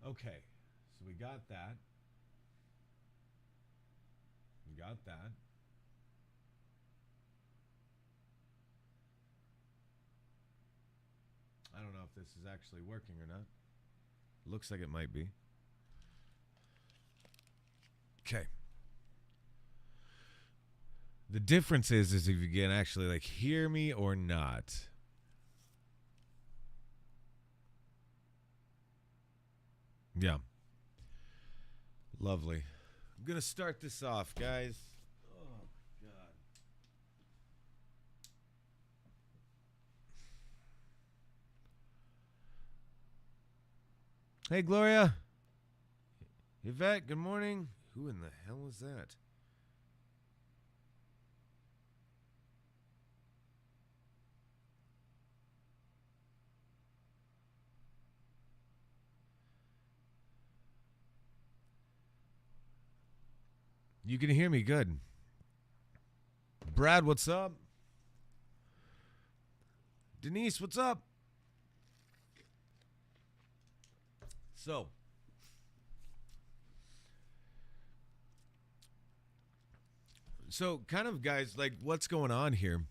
Okay, so we got that. We got that. I don't know if this is actually working or not. Looks like it might be. Okay. The difference is if you can actually like hear me or not. Yeah. Lovely. I'm gonna start this off, guys. Oh God. Hey Gloria. Yvette, good morning. Who in the hell is that? You can hear me good. Brad, what's up? Denise, what's up? So kind of guys, like what's going on here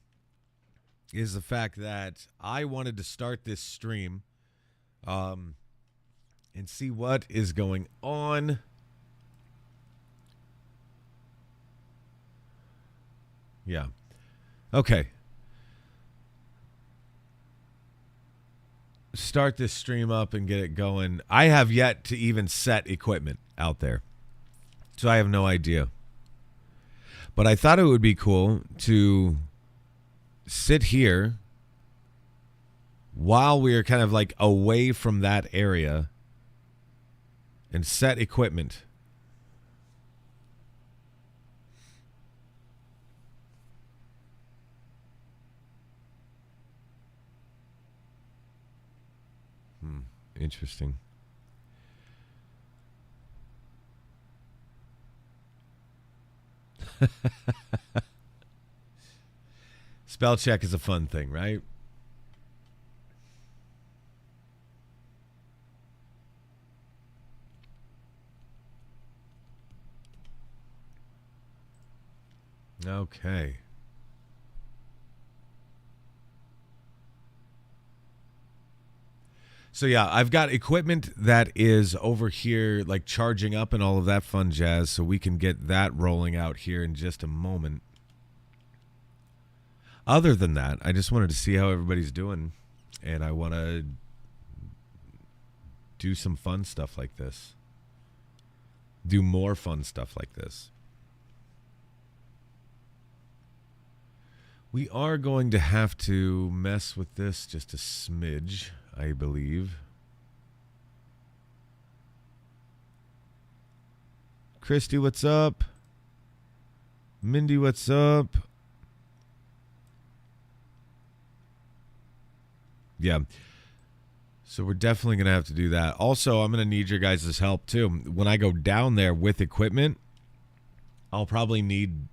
is the fact that I wanted to start this stream and see what is going on. Yeah. Okay. Start this stream up and get it going. I have yet to even set equipment out there. So I have no idea. But I thought it would be cool to sit here while we are kind of like away from that area and set equipment. Interesting. Spell check is a fun thing, right? Okay. So yeah, I've got equipment that is over here like charging up and all of that fun jazz, so we can get that rolling out here in just a moment. Other than that, I just wanted to see how everybody's doing, and I want to do some fun stuff like this. Do more fun stuff like this. We are going to have to mess with this just a smidge, I believe. Christy, what's up? Mindy, what's up? Yeah. So we're definitely going to have to do that. Also, I'm going to need your guys' help too. When I go down there with equipment, I'll probably need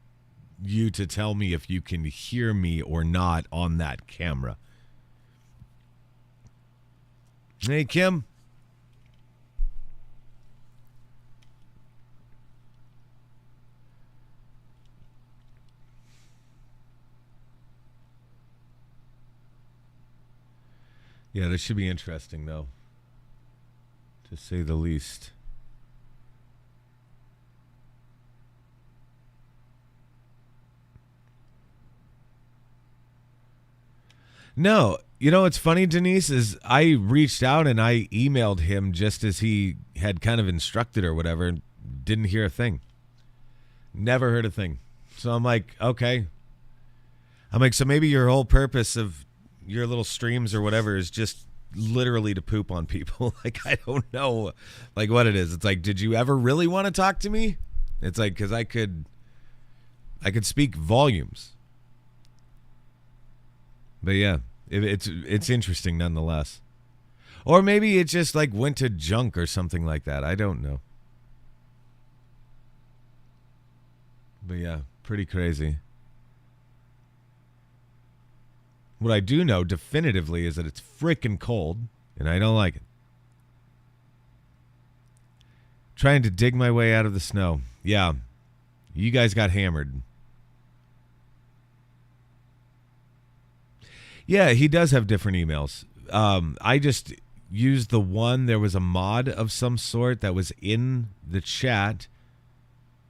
you to tell me if you can hear me or not on that camera. Hey, Kim. Yeah, this should be interesting, though, to say the least. No, you know what's funny, Denise, is I reached out and I emailed him just as he had kind of instructed or whatever, and didn't hear a thing. Never heard a thing. So I'm like, okay. I'm like, so maybe your whole purpose of your little streams or whatever is just literally to poop on people. Like, I don't know like what it is. It's like, did you ever really want to talk to me? It's like, because I could speak volumes. But yeah, it's interesting nonetheless. Or maybe it just like went to junk or something like that. I don't know. But yeah, pretty crazy. What I do know definitively is that it's freaking cold, and I don't like it. Trying to dig my way out of the snow. Yeah. You guys got hammered. Yeah, he does have different emails. I just used the one. There was a mod of some sort that was in the chat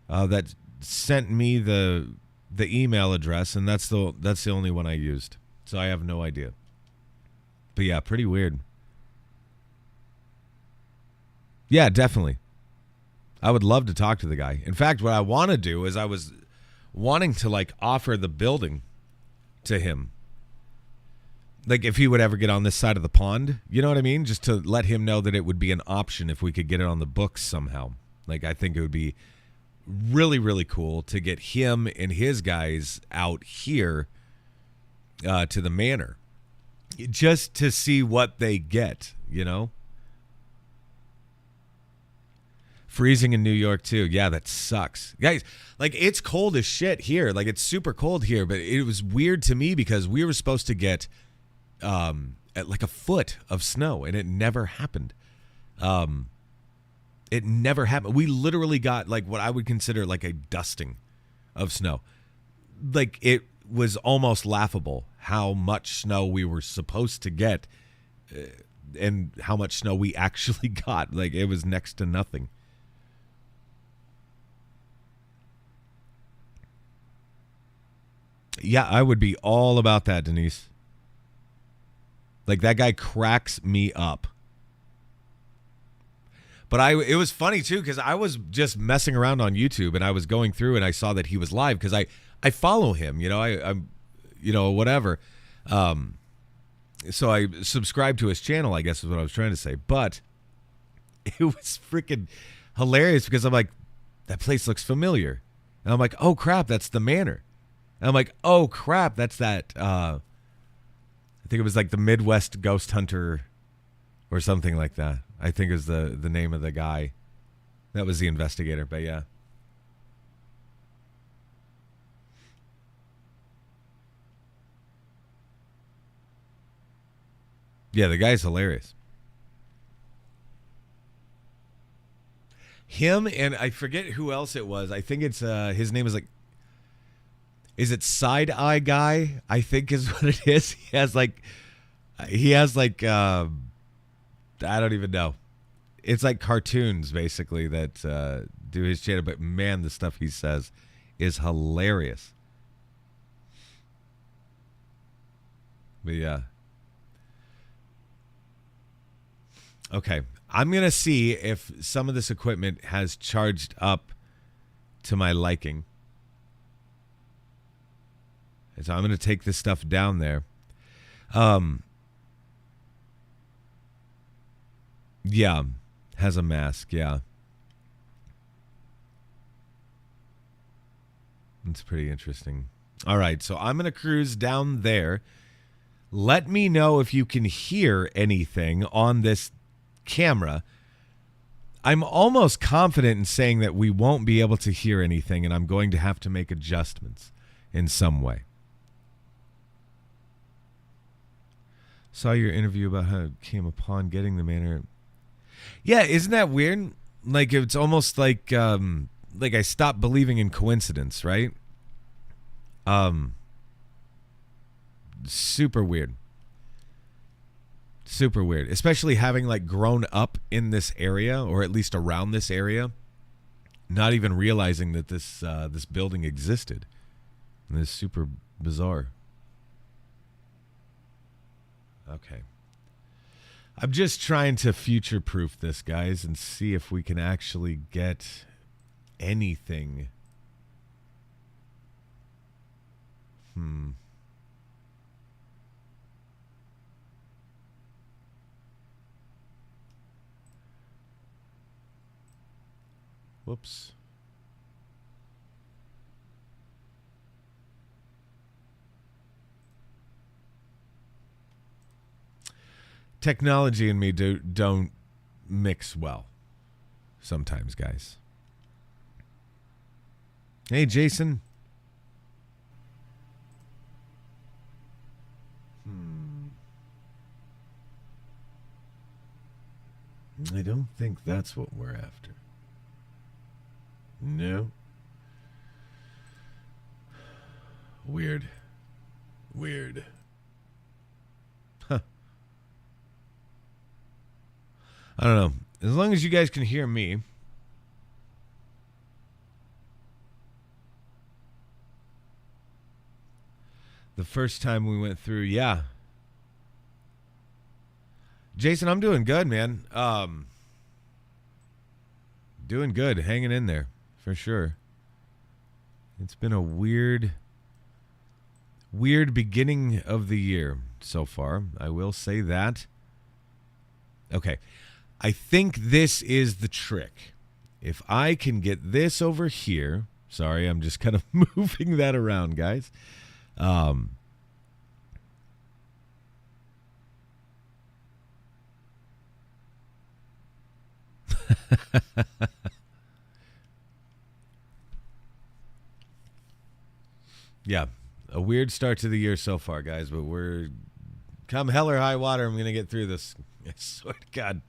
that sent me the email address, and that's the only one I used. So I have no idea. But yeah, pretty weird. Yeah, definitely. I would love to talk to the guy. In fact, what I want to do is I was wanting to like offer the building to him. Like if he would ever get on this side of the pond, you know what I mean? Just to let him know that it would be an option if we could get it on the books somehow. Like I think it would be really, really cool to get him and his guys out here to the manor. Just to see what they get, you know? Freezing in New York too. Yeah, that sucks. Guys, like it's cold as shit here. Like it's super cold here, but it was weird to me because we were supposed to get at like a foot of snow, and it never happened. It never happened. We literally got like what I would consider like a dusting of snow. Like it was almost laughable how much snow we were supposed to get and how much snow we actually got. Like it was next to nothing. Yeah, I would be all about that, Denise. Like that guy cracks me up. But it was funny too because I was just messing around on YouTube and I was going through and I saw that he was live because I follow him, you know, I'm, you know, whatever. So I subscribed to his channel, I guess is what I was trying to say. But it was freaking hilarious because I'm like, that place looks familiar. And I'm like, oh crap, that's the manor. And I'm like, oh crap, that's that. I think it was like the Midwest Ghost Hunter or something like that. I think is the name of the guy. That was the investigator, but yeah. Yeah, the guy's hilarious. Him and I forget who else it was. I think it's his name is like, is it Side Eye Guy? I think is what it is. He has like I don't even know. It's like cartoons basically that do his channel, but man, the stuff he says is hilarious. But yeah. Okay. I'm going to see if some of this equipment has charged up to my liking. And so I'm going to take this stuff down there. Yeah. Has a mask. Yeah. It's pretty interesting. All right. So I'm going to cruise down there. Let me know if you can hear anything on this camera. I'm almost confident in saying that we won't be able to hear anything, and I'm going to have to make adjustments in some way. Saw your interview about how it came upon getting the manor. Yeah, isn't that weird? Like it's almost like I stopped believing in coincidence, right? Super weird. Super weird, especially having like grown up in this area or at least around this area, not even realizing that this building existed. And it's super bizarre. Okay. I'm just trying to future-proof this, guys, and see if we can actually get anything. Whoops. Technology and me don't mix well sometimes, guys. Hey, Jason. I don't think that's what we're after. No. Weird. Weird. Huh. I don't know. As long as you guys can hear me. The first time we went through, yeah. Jason, I'm doing good, man. Doing good, hanging in there for sure. It's been a weird beginning of the year so far. I will say that. Okay. I think this is the trick. If I can get this over here, sorry, I'm just kind of moving that around, guys. Yeah, a weird start to the year so far, guys, but we're come hell or high water, I'm going to get through this. I swear to God.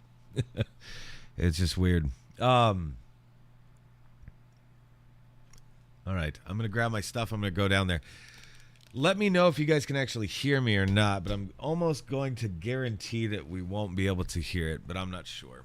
It's just weird. All right, I'm going to grab my stuff. I'm going to go down there. Let me know if you guys can actually hear me or not, but I'm almost going to guarantee that we won't be able to hear it, but I'm not sure.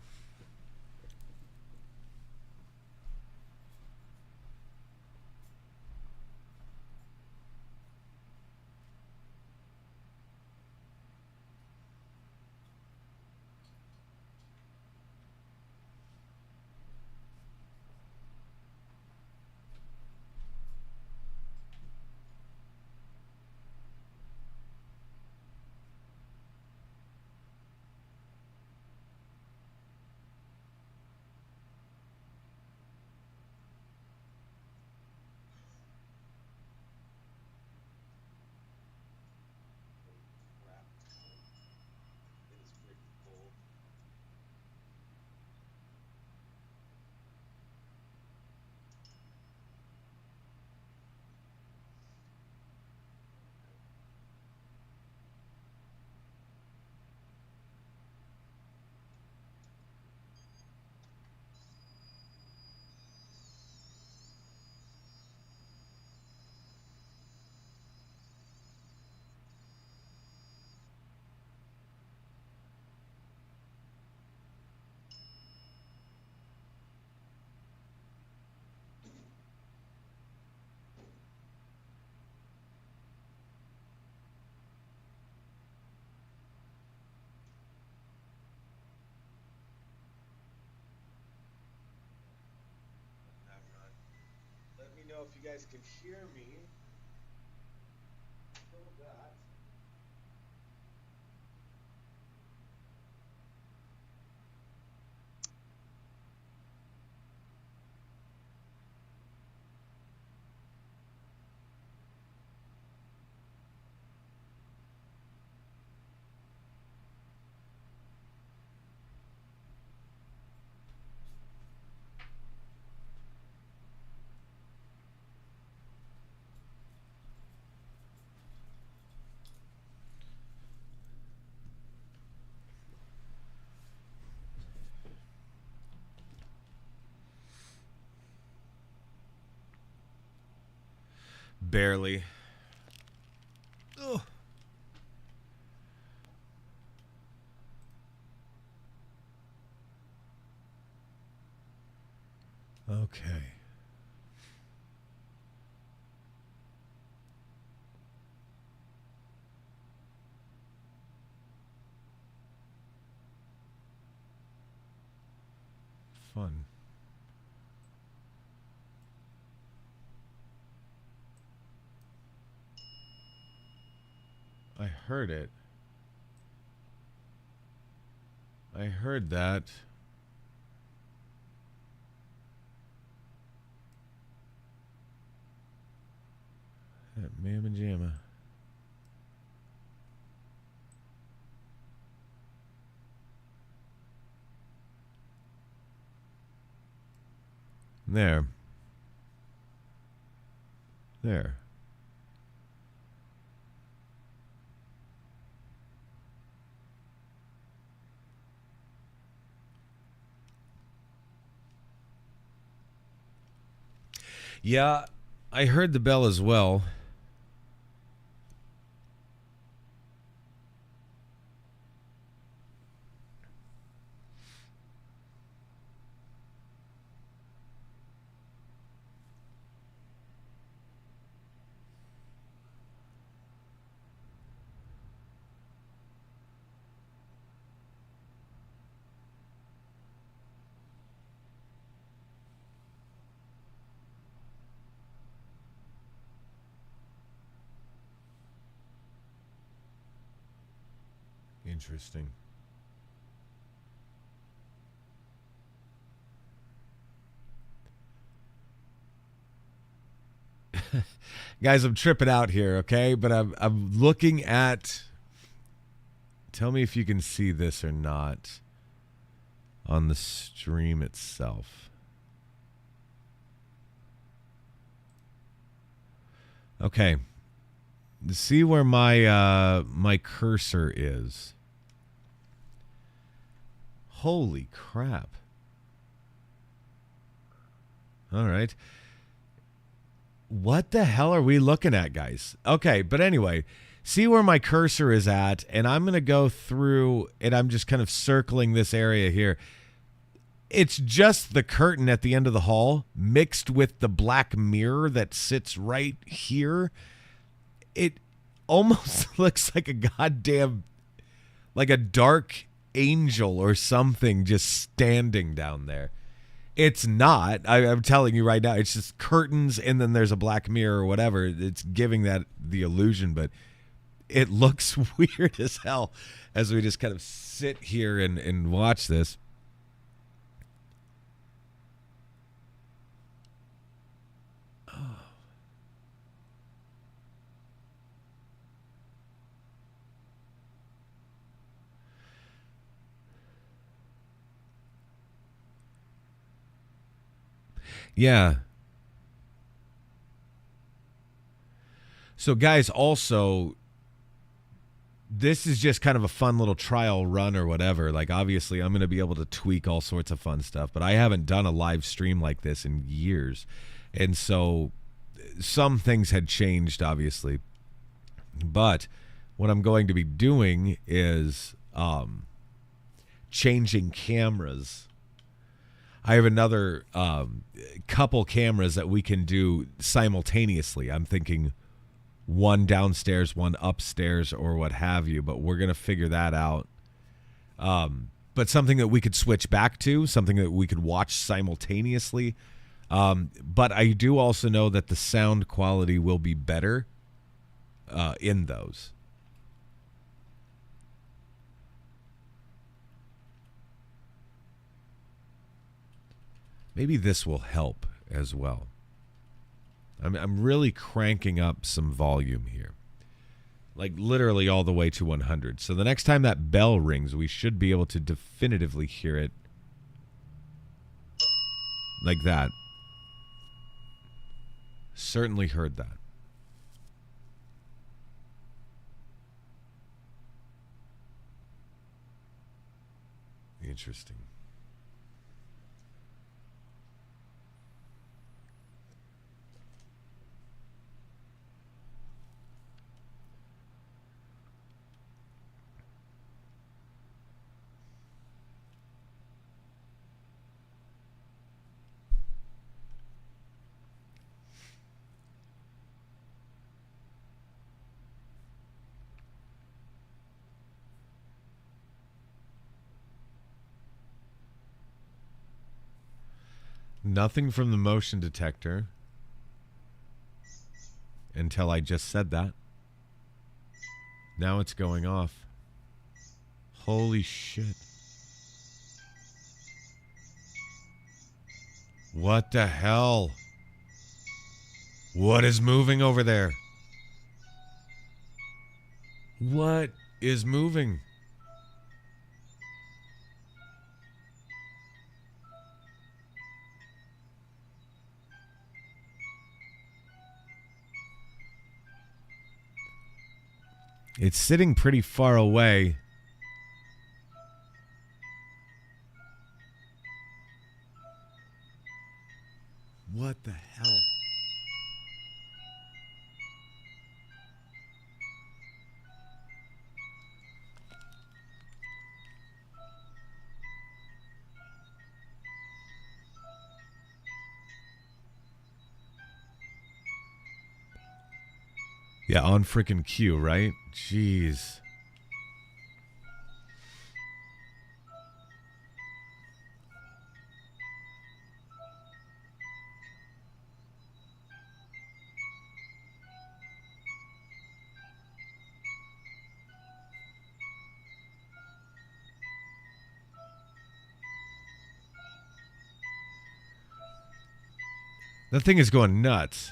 Let me know if you guys can hear me. Barely. Ugh. Okay. Fun. I heard it. I heard that. That mamma jamma. There. There. Yeah, I heard the bell as well. Interesting. Guys, I'm tripping out here, okay? But I'm looking at. Tell me if you can see this or not on the stream itself. Okay. See where my cursor is. Holy crap. All right. What the hell are we looking at, guys? Okay, but anyway, see where my cursor is at, and I'm going to go through, and I'm just kind of circling this area here. It's just the curtain at the end of the hall mixed with the black mirror that sits right here. It almost looks like a goddamn, like a dark angel or something just standing down there. It's not. I'm telling you right now. It's just curtains, and then there's a black mirror or whatever. It's giving that the illusion, but it looks weird as hell as we just kind of sit here and watch this. Yeah. So, guys, also, this is just kind of a fun little trial run or whatever. Like, obviously, I'm going to be able to tweak all sorts of fun stuff, but I haven't done a live stream like this in years. And so some things had changed, obviously. But what I'm going to be doing is changing cameras. I have another couple cameras that we can do simultaneously. I'm thinking one downstairs, one upstairs, or what have you, but we're going to figure that out. But something that we could switch back to, something that we could watch simultaneously. But I do also know that the sound quality will be better in those. Maybe this will help as well. I'm really cranking up some volume here. Like literally all the way to 100. So the next time that bell rings, we should be able to definitively hear it like that. Certainly heard that. Interesting. Nothing from the motion detector until I just said that. Now it's going off. Holy shit. What the hell? What is moving over there? What is moving? It's sitting pretty far away. What the hell? Yeah, on freaking cue, right? Jeez. That thing is going nuts.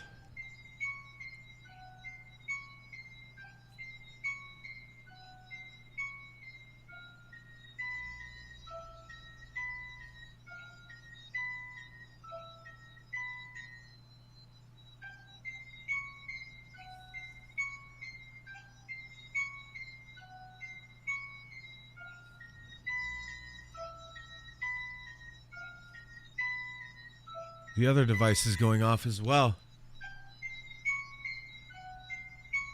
The other device is going off as well.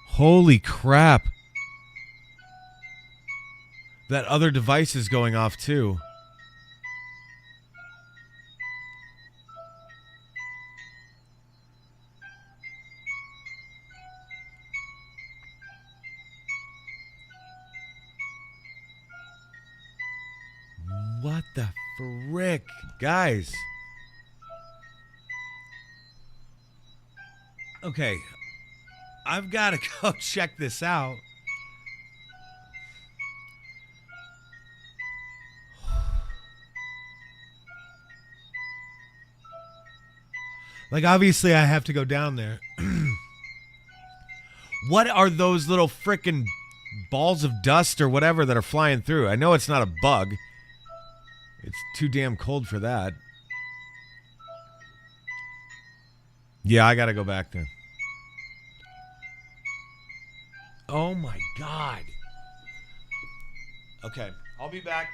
Holy crap. That other device is going off too. What the frick? Guys. Okay. I've got to go check this out. Like, obviously, I have to go down there. What are those little frickin' balls of dust or whatever that are flying through? I know it's not a bug. It's too damn cold for that. Yeah, I gotta go back there. Oh my god. Okay, I'll be back.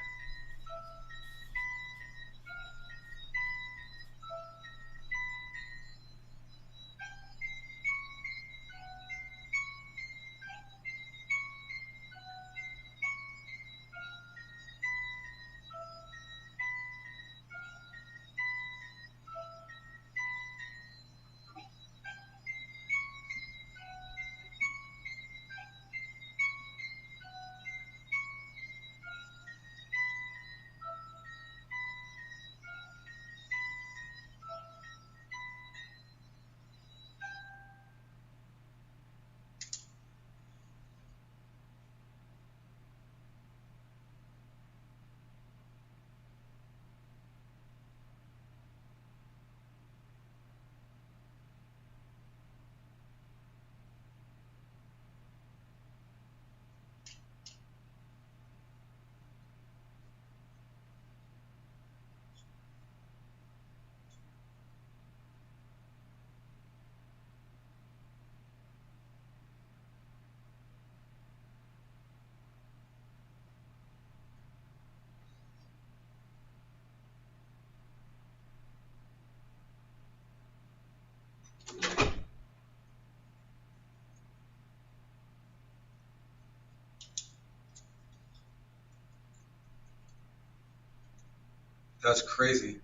That's crazy.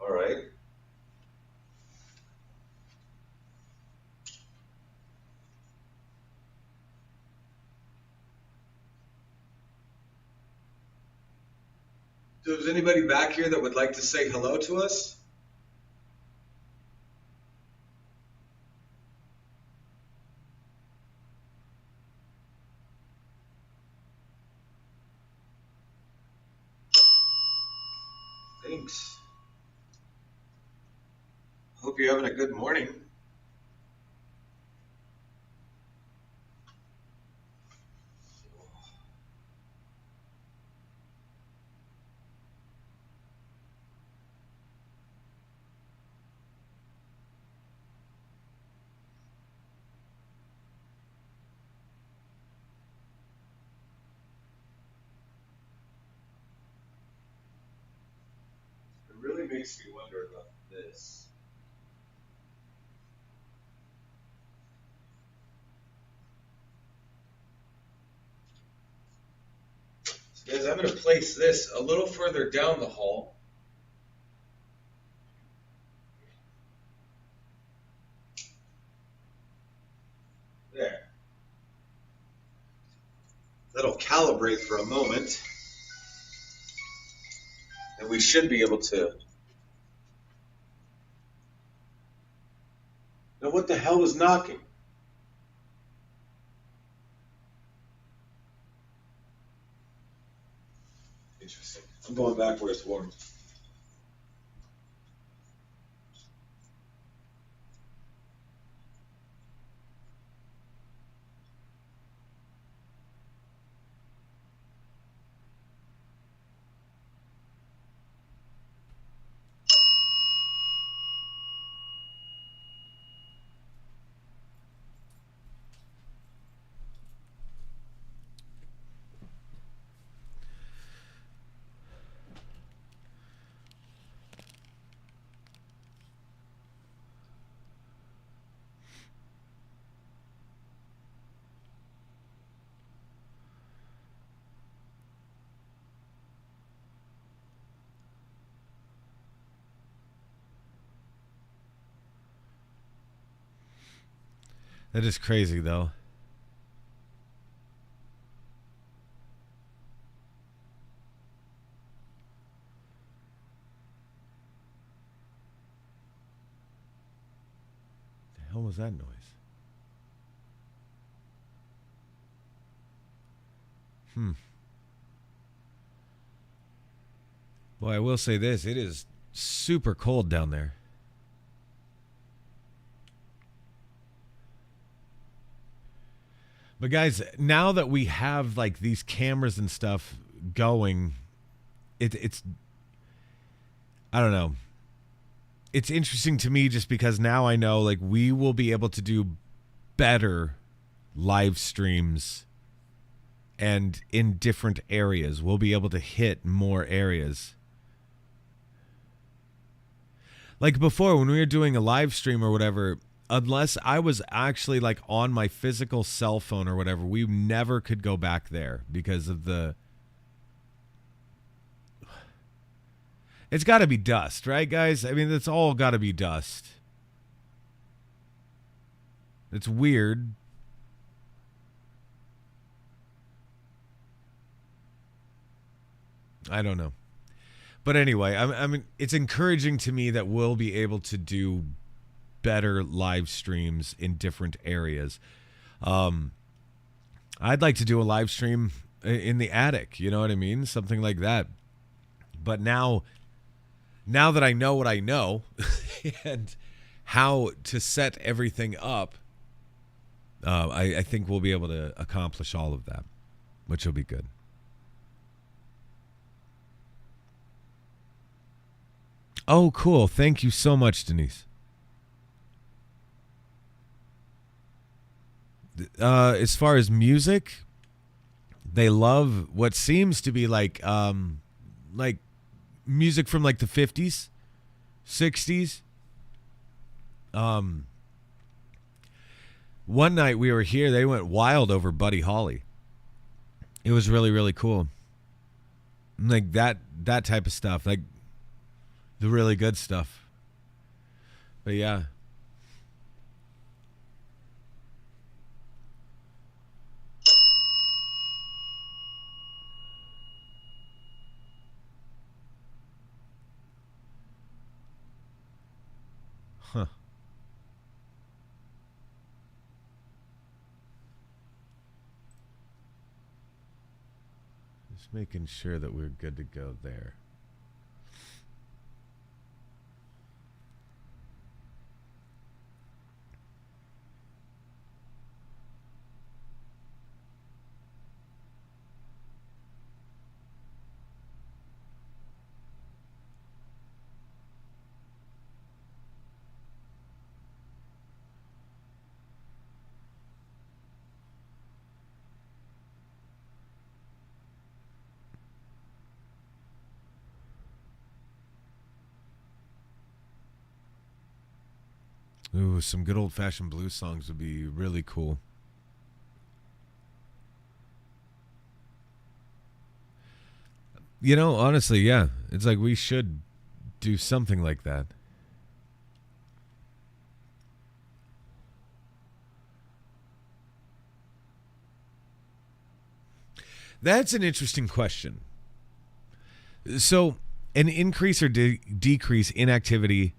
All right. So is anybody back here that would like to say hello to us? Thanks. Hope you're having a good morning. of makes me wonder about this. So guys, I'm going to place this a little further down the hall. There. That'll calibrate for a moment. And we should be able to. Now, what the hell was knocking? Interesting. I'm going back where it's warm. That is crazy, though. The hell was that noise? Boy, I will say this. It is super cold down there. But guys, now that we have like these cameras and stuff going, it's I don't know. It's interesting to me just because now I know like we will be able to do better live streams and in different areas. We'll be able to hit more areas. Like before, when we were doing a live stream or whatever, unless I was actually like on my physical cell phone or whatever, we never could go back there because of the... It's got to be dust, right, guys? I mean, it's all got to be dust. It's weird. I don't know. But anyway, I mean, it's encouraging to me that we'll be able to do better live streams in different areas. I'd like to do a live stream in the attic, you know what I mean? Something like that. But now that I know what I know and how to set everything up, I think we'll be able to accomplish all of that, which will be good. Oh, cool. Thank you so much, Denise. As far as music, they love what seems to be like music from like the 50s, 60s. One night we were here, they went wild over Buddy Holly. It was really, really cool. Like that type of stuff, like the really good stuff. But yeah. Huh. Just making sure that we're good to go there. Ooh, some good old-fashioned blues songs would be really cool. You know, honestly, yeah. It's like we should do something like that. That's an interesting question. So, an increase or decrease in activity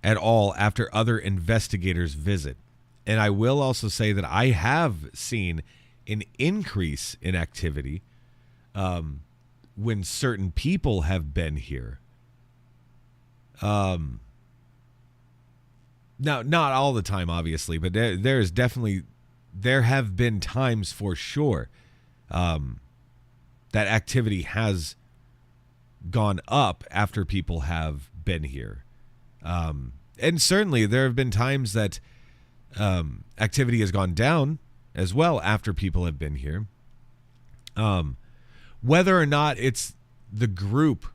at all after other investigators visit. And I will also say that I have seen an increase in activity when certain people have been here. Now, not all the time, obviously, but there have been times for sure that activity has gone up after people have been here. And certainly there have been times that activity has gone down as well after people have been here. Whether or not it's the group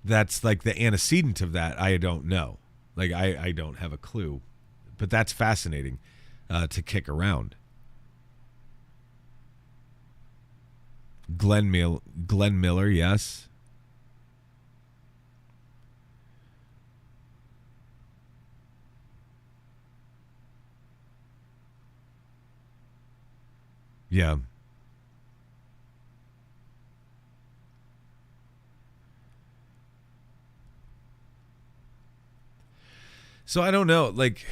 that's like the antecedent of that, I don't know. Like, I don't have a clue. But that's fascinating to kick around. Glenn Miller, yes. Yeah. So I don't know, like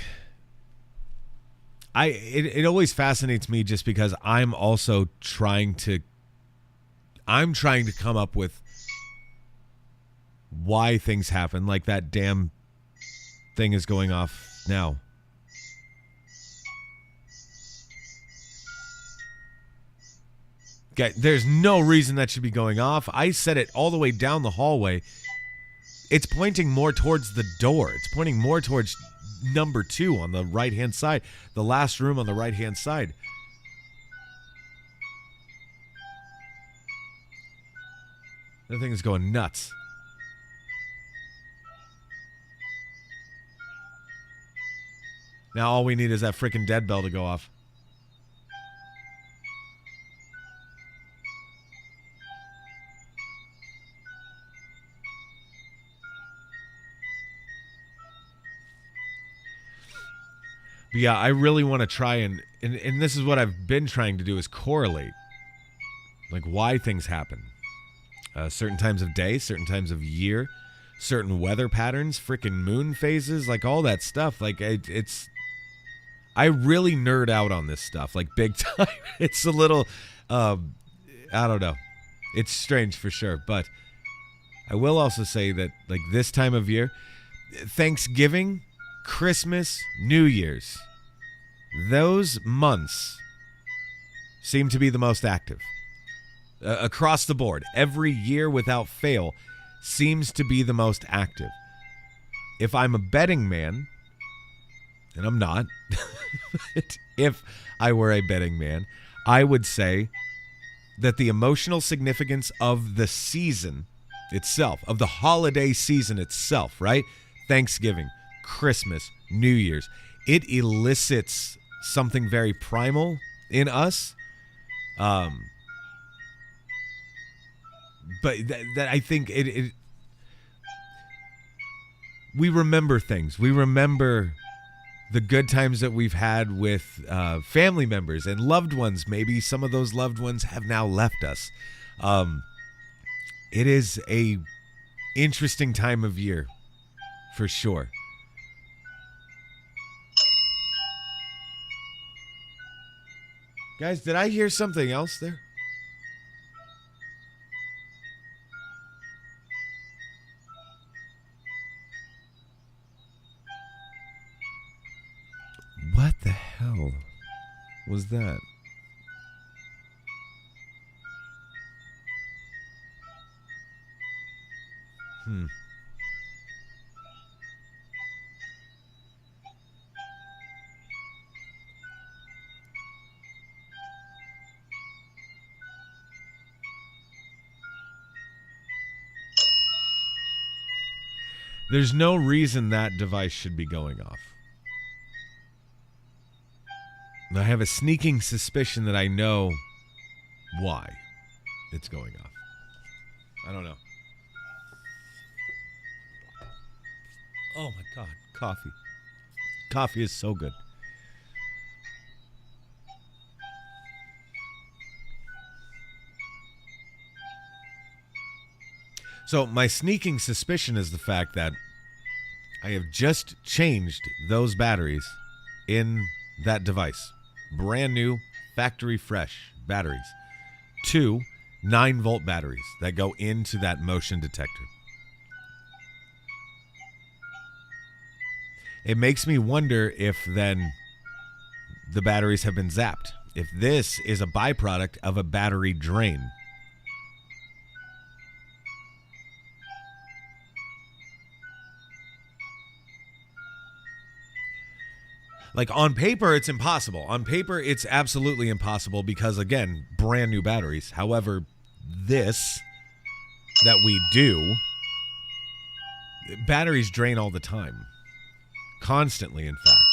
it always fascinates me just because I'm trying to come up with why things happen, like that damn thing is going off now. Okay, there's no reason that should be going off. I set it all the way down the hallway. It's pointing more towards the door. It's pointing more towards number 2 on the right-hand side. The last room on the right-hand side. That thing is going nuts. Now all we need is that freaking dead bell to go off. But yeah, I really want to try and this is what I've been trying to do is correlate. Like why things happen. Certain times of day, certain times of year, certain weather patterns, freaking moon phases, like all that stuff. Like it's I really nerd out on this stuff, like big time. It's a little, I don't know. It's strange for sure. But I will also say that like this time of year, Thanksgiving, Christmas, New Year's, those months seem to be the most active. Across the board, every year without fail seems to be the most active. If I'm a betting man, and I'm not, if I were a betting man, I would say that the emotional significance of the season itself, of the holiday season itself, right? Thanksgiving, Christmas, New Year's, it elicits something very primal in us. But that I think it we remember things. We remember the good times that we've had with family members and loved ones. Maybe some of those loved ones have now left us. It is a interesting time of year, for sure. Guys, did I hear something else there? What the hell was that? There's no reason that device should be going off. I have a sneaking suspicion that I know why it's going off. I don't know. Oh my God, coffee. Coffee is so good. So my sneaking suspicion is the fact that I have just changed those batteries in that device. Brand new, factory fresh batteries. 2 9-volt batteries that go into that motion detector. It makes me wonder if then the batteries have been zapped. If this is a byproduct of a battery drain. Like on paper, it's impossible. On paper, it's absolutely impossible because, again, brand new batteries. However, this that we do, batteries drain all the time. Constantly, in fact.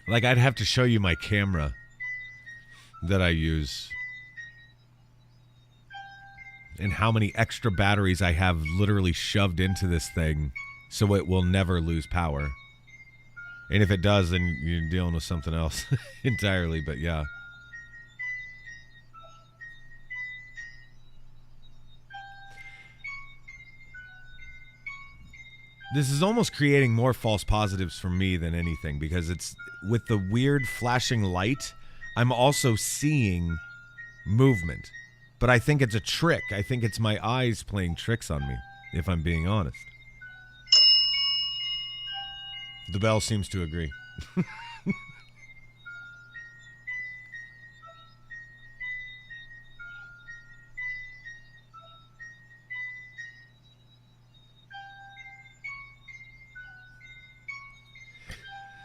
Like, I'd have to show you my camera that I use and how many extra batteries I have literally shoved into this thing so it will never lose power. And if it does, then you're dealing with something else entirely. But yeah. This is almost creating more false positives for me than anything because it's with the weird flashing light, I'm also seeing movement. But I think it's a trick. I think it's my eyes playing tricks on me, if I'm being honest. The bell seems to agree.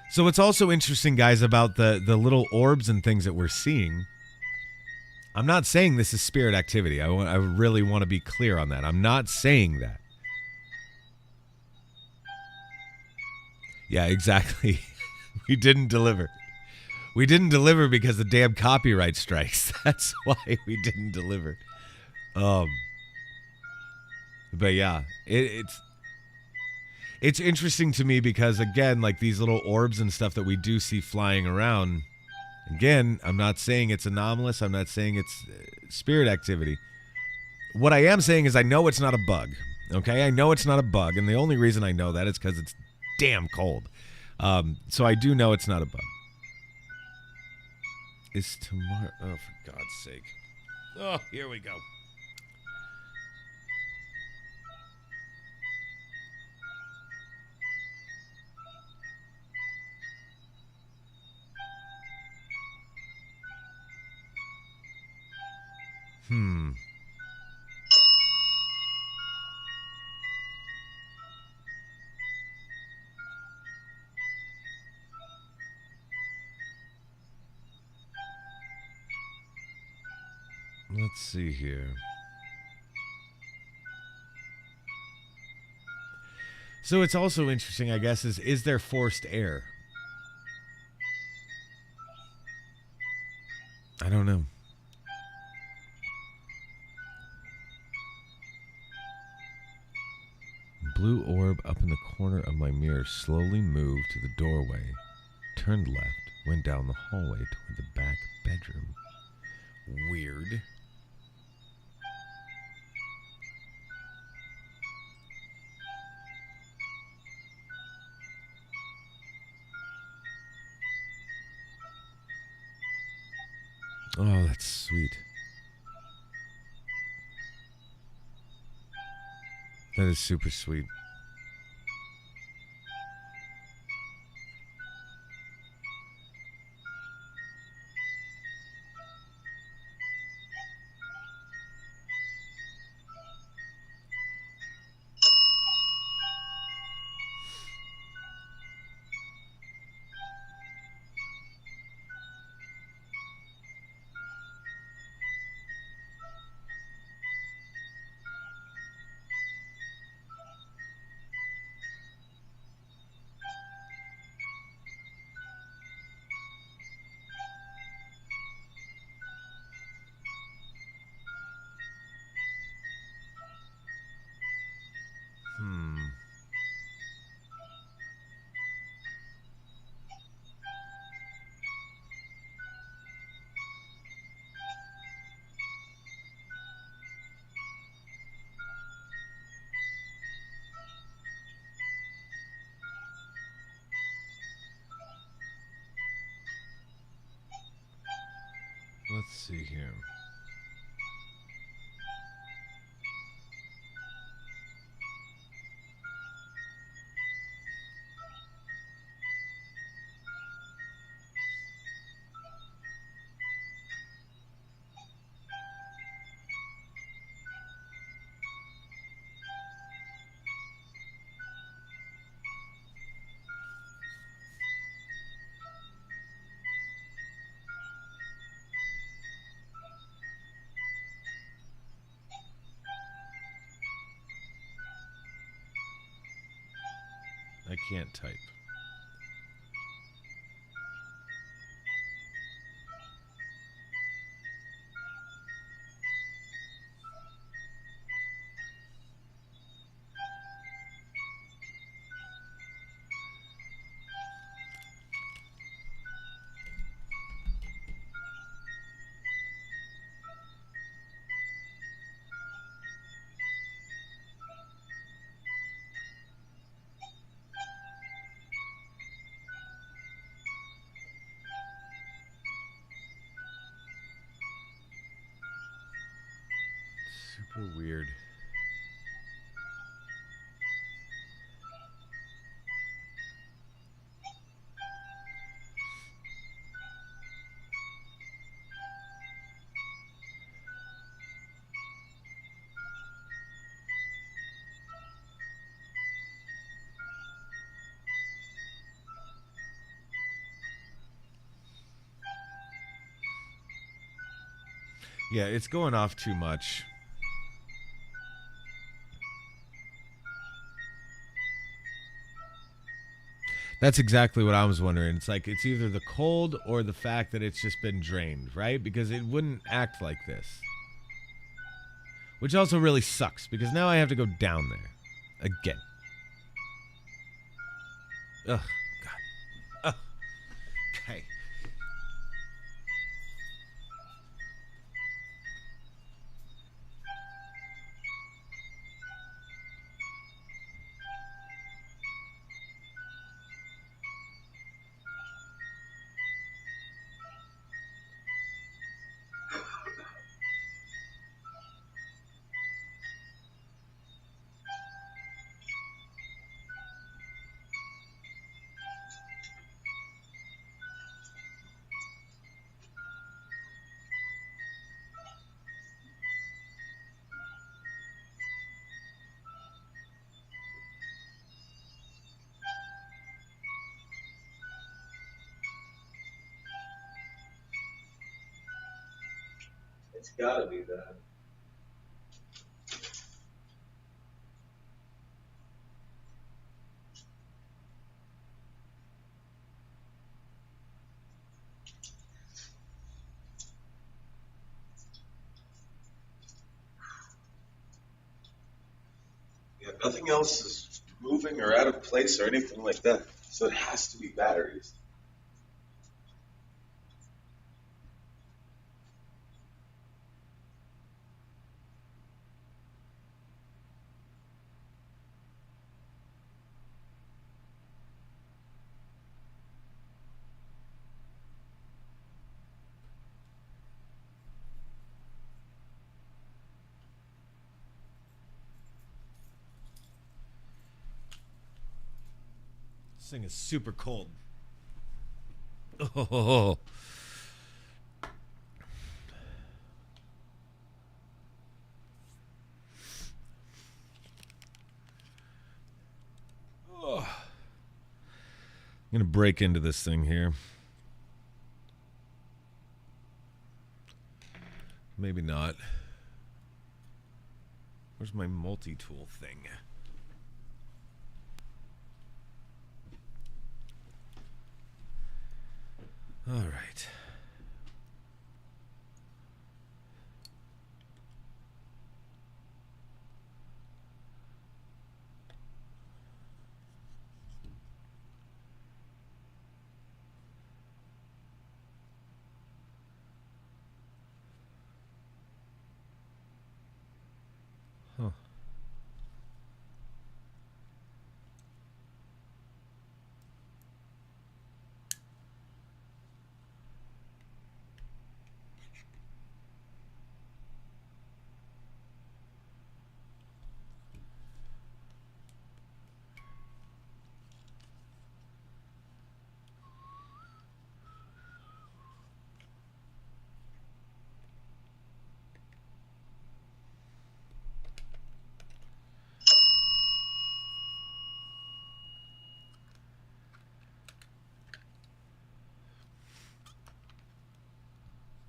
So what's also interesting, guys, about the little orbs and things that we're seeing, I'm not saying this is spirit activity. I really want to be clear on that. I'm not saying that. Yeah, exactly. We didn't deliver. We didn't deliver because the damn copyright strikes. That's why we didn't deliver. But yeah, it's interesting to me because, again, like these little orbs and stuff that we do see flying around, again, I'm not saying it's anomalous. I'm not saying it's spirit activity. What I am saying is I know it's not a bug. Okay? I know it's not a bug. And the only reason I know that is because it's damn cold. So I do know it's not a bug. Is tomorrow... Oh, for God's sake. Oh, here we go. Let's see here. So it's also interesting, I guess, is there forced air? I don't know. Blue orb up in the corner of my mirror slowly moved to the doorway, turned left, went down the hallway toward the back bedroom. Weird. Oh, that's sweet. That is super sweet. let's see here. I can't type. Super weird. Yeah, it's going off too much. That's exactly what I was wondering. It's like it's either the cold or the fact that it's just been drained, right? Because it wouldn't act like this. Which also really sucks because now I have to go down there again. Ugh, God. Ugh. Okay. It's gotta be that. Yeah, nothing else is moving or out of place or anything like that. So it has to be batteries. This thing is super cold. Oh. I'm going to break into this thing here. Maybe not. Where's my multi-tool thing? All right. Huh.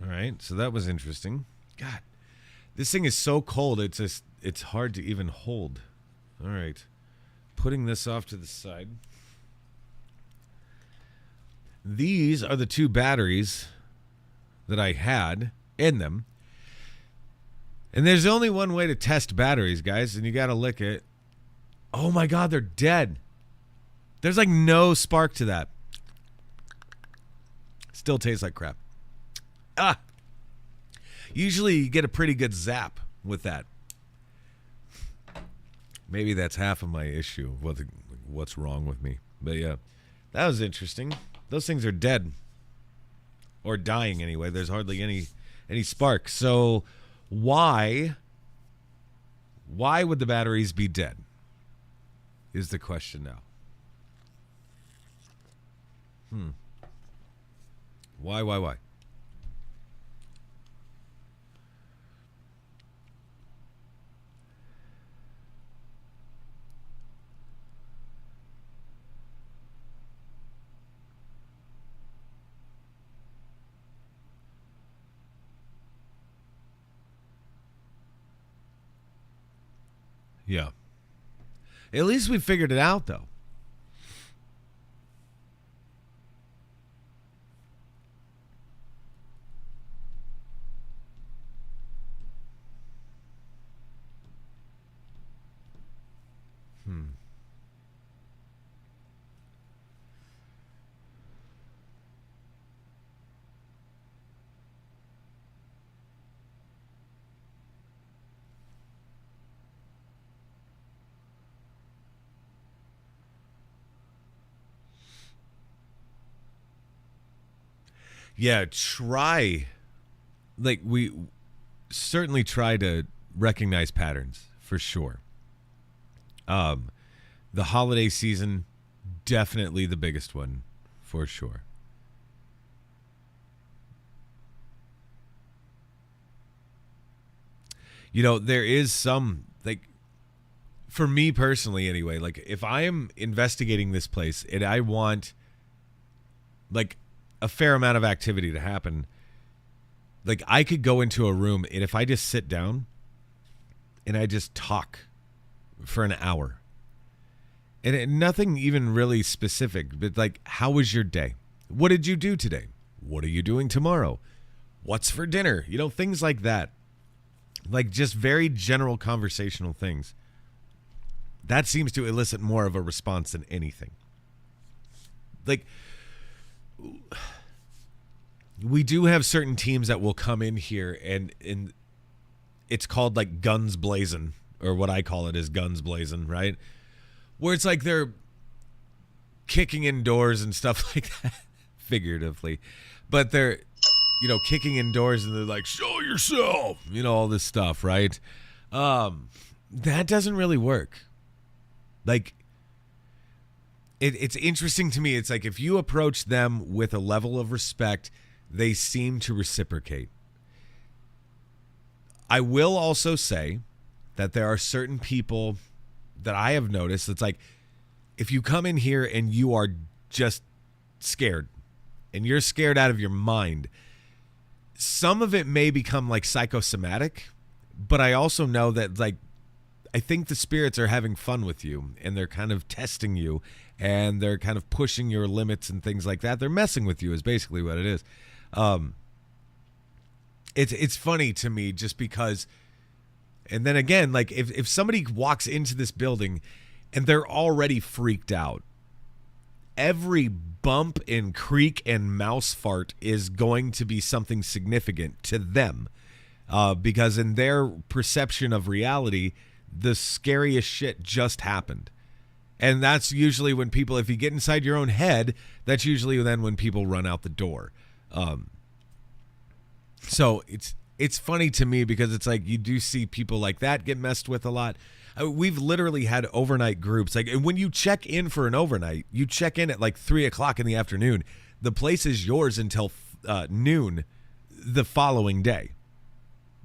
All right, so that was interesting. God, this thing is so cold. It's hard to even hold. All right, putting this off to the side. These are the two batteries that I had in them. And there's only one way to test batteries, guys, and you got to lick it. Oh my God, they're dead. There's like no spark to that. Still tastes like crap. Usually you get a pretty good zap with that. Maybe that's half of my issue of what's wrong with me. But yeah, that was interesting. Those things are dead. Or dying anyway. There's hardly any spark. So why would the batteries be dead? Is the question now. Why? Yeah. At least we figured it out, though. Yeah, we certainly try to recognize patterns for sure. The holiday season, definitely the biggest one for sure. You know, there is some, like, for me personally anyway, like if I am investigating this place and I want like a fair amount of activity to happen, like I could go into a room and if I just sit down and I just talk for an hour and nothing even really specific, but like, how was your day? What did you do today? What are you doing tomorrow? What's for dinner? You know, things like that. Like just very general conversational things. That seems to elicit more of a response than anything. Like, we do have certain teams that will come in here and it's called like guns blazing, or what I call it is guns blazing, right? Where it's like they're kicking in doors and stuff like that, figuratively. But they're, you know, kicking in doors and they're like, show yourself, you know, all this stuff, right? That doesn't really work. Like, it's interesting to me. It's like if you approach them with a level of respect, they seem to reciprocate. I will also say that there are certain people that I have noticed. It's like if you come in here and you are just scared and you're scared out of your mind, some of it may become like psychosomatic, but I also know that like I think the spirits are having fun with you and they're kind of testing you and they're kind of pushing your limits and things like that. They're messing with you is basically what it is. It's funny to me just because, and then again, like if somebody walks into this building and they're already freaked out, every bump and creak and mouse fart is going to be something significant to them, because in their perception of reality, the scariest shit just happened. And that's usually when people, if you get inside your own head, that's usually then when people run out the door. So it's funny to me because it's like you do see people like that get messed with a lot. We've literally had overnight groups. Like, and when you check in for an overnight, you check in at like 3:00 in the afternoon. The place is yours until noon the following day.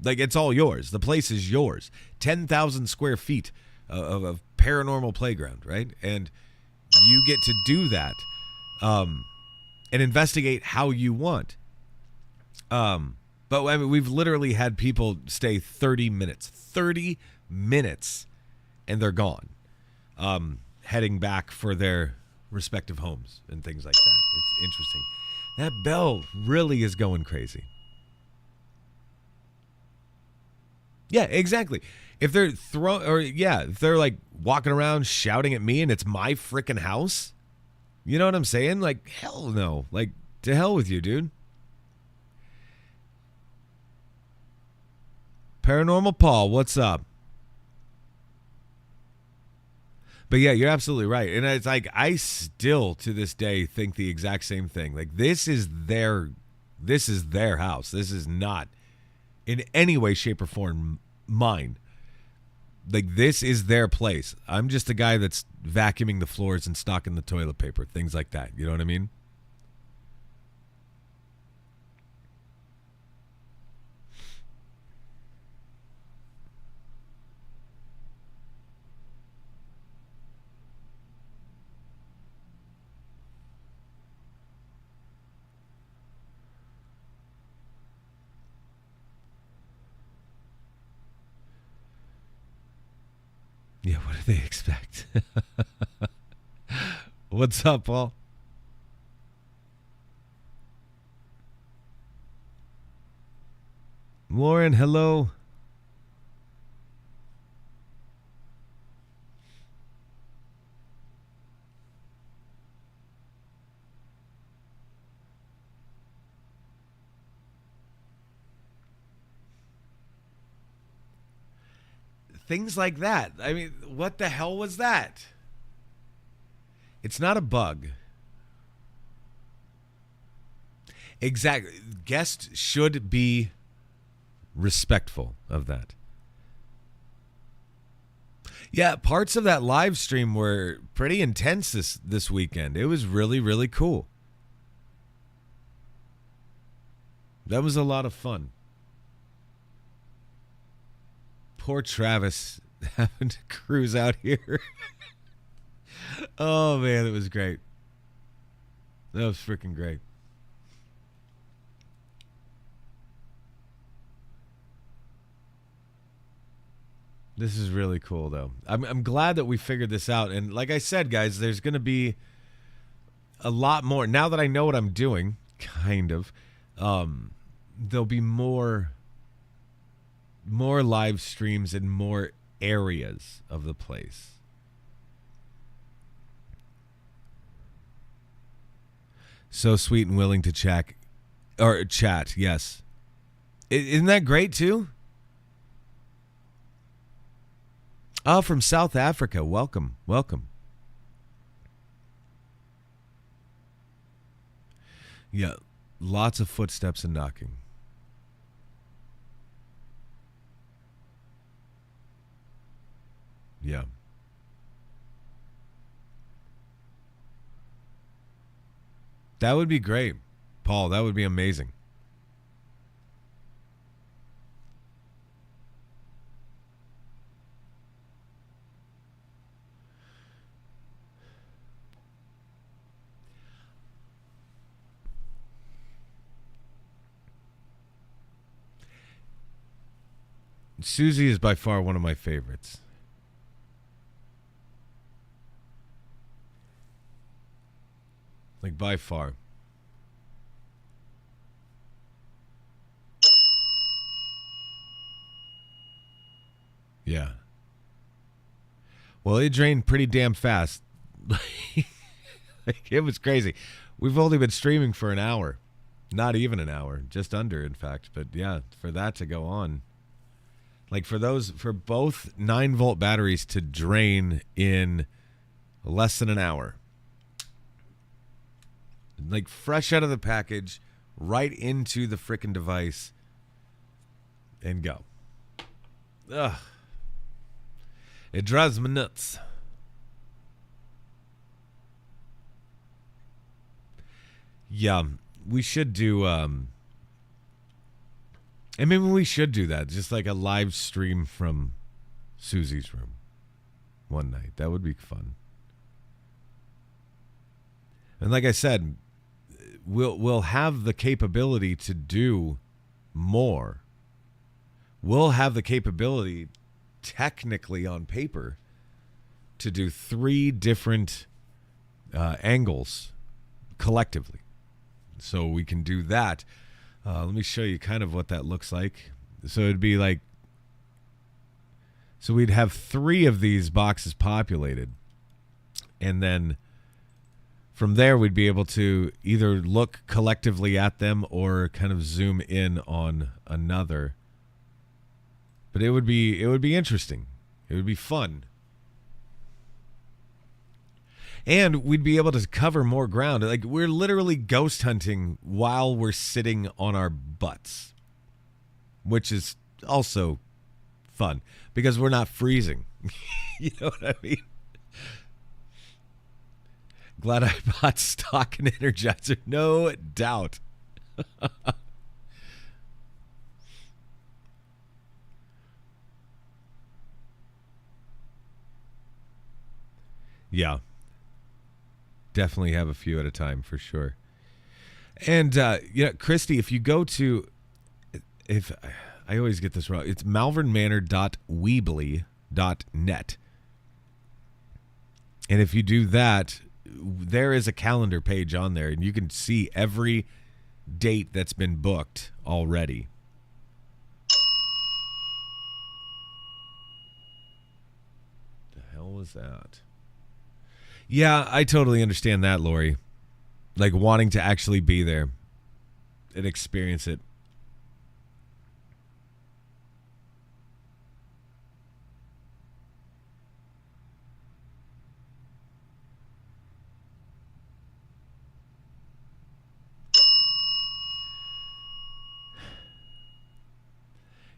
Like, it's all yours. The place is yours. 10,000 square feet of paranormal playground, right? And you get to do that and investigate how you want. But I mean, we've literally had people stay 30 minutes, and they're gone, heading back for their respective homes and things like that. It's interesting. That bell really is going crazy. Yeah, exactly. If they're if they're like walking around shouting at me and it's my freaking house, you know what I'm saying? Like, hell no. Like, to hell with you, dude. Paranormal Paul, what's up? But yeah, you're absolutely right. And it's like, I still to this day think the exact same thing. Like, this is their house. This is not in any way, shape, or form mine. Like, this is their place. I'm just a guy that's vacuuming the floors and stocking the toilet paper, things like that. You know what I mean? Yeah, what do they expect? What's up, Paul? Lauren, hello. Things like that. I mean, what the hell was that? It's not a bug. Exactly. Guests should be respectful of that. Yeah, parts of that live stream were pretty intense this weekend. It was really, really cool. That was a lot of fun. Poor Travis having to cruise out here. Oh, man, it was great. That was freaking great. This is really cool, though. I'm glad that we figured this out. And like I said, guys, there's going to be a lot more. Now that I know what I'm doing, kind of, there'll be more live streams in more areas of the place. So sweet and willing to chat, yes. Isn't that great too? Oh, from South Africa. Welcome. Yeah, lots of footsteps and knocking. Yeah. That would be great, Paul. That would be amazing. Susie is by far one of my favorites. Like, by far. Yeah. Well, it drained pretty damn fast. Like, it was crazy. We've only been streaming for an hour. Not even an hour. Just under, in fact. But yeah, for that to go on. Like, for both 9-volt batteries to drain in less than an hour. Like, fresh out of the package, right into the frickin' device, and go. Ugh. It drives me nuts. Yeah, we should do, I mean, we should do that. Just like a live stream from Susie's room one night. That would be fun. And like I said, we'll have the capability to do more, we'll have the capability, technically on paper, to do 3 different angles collectively. So we can do that. Let me show you kind of what that looks like. So it'd be like, so we'd have 3 of these boxes populated. And then from there, we'd be able to either look collectively at them or kind of zoom in on another. But it would be interesting. It would be fun. And we'd be able to cover more ground. Like, we're literally ghost hunting while we're sitting on our butts, which is also fun because we're not freezing. You know what I mean? Glad I bought stock and Energizer. No doubt. Yeah. Definitely have a few at a time for sure. And Christy, if you go to, if I always get this wrong, it's malvernmanor.weebly.net. And if you do that, there is a calendar page on there, and you can see every date that's been booked already. The hell was that? Yeah, I totally understand that, Lori. Like, wanting to actually be there and experience it.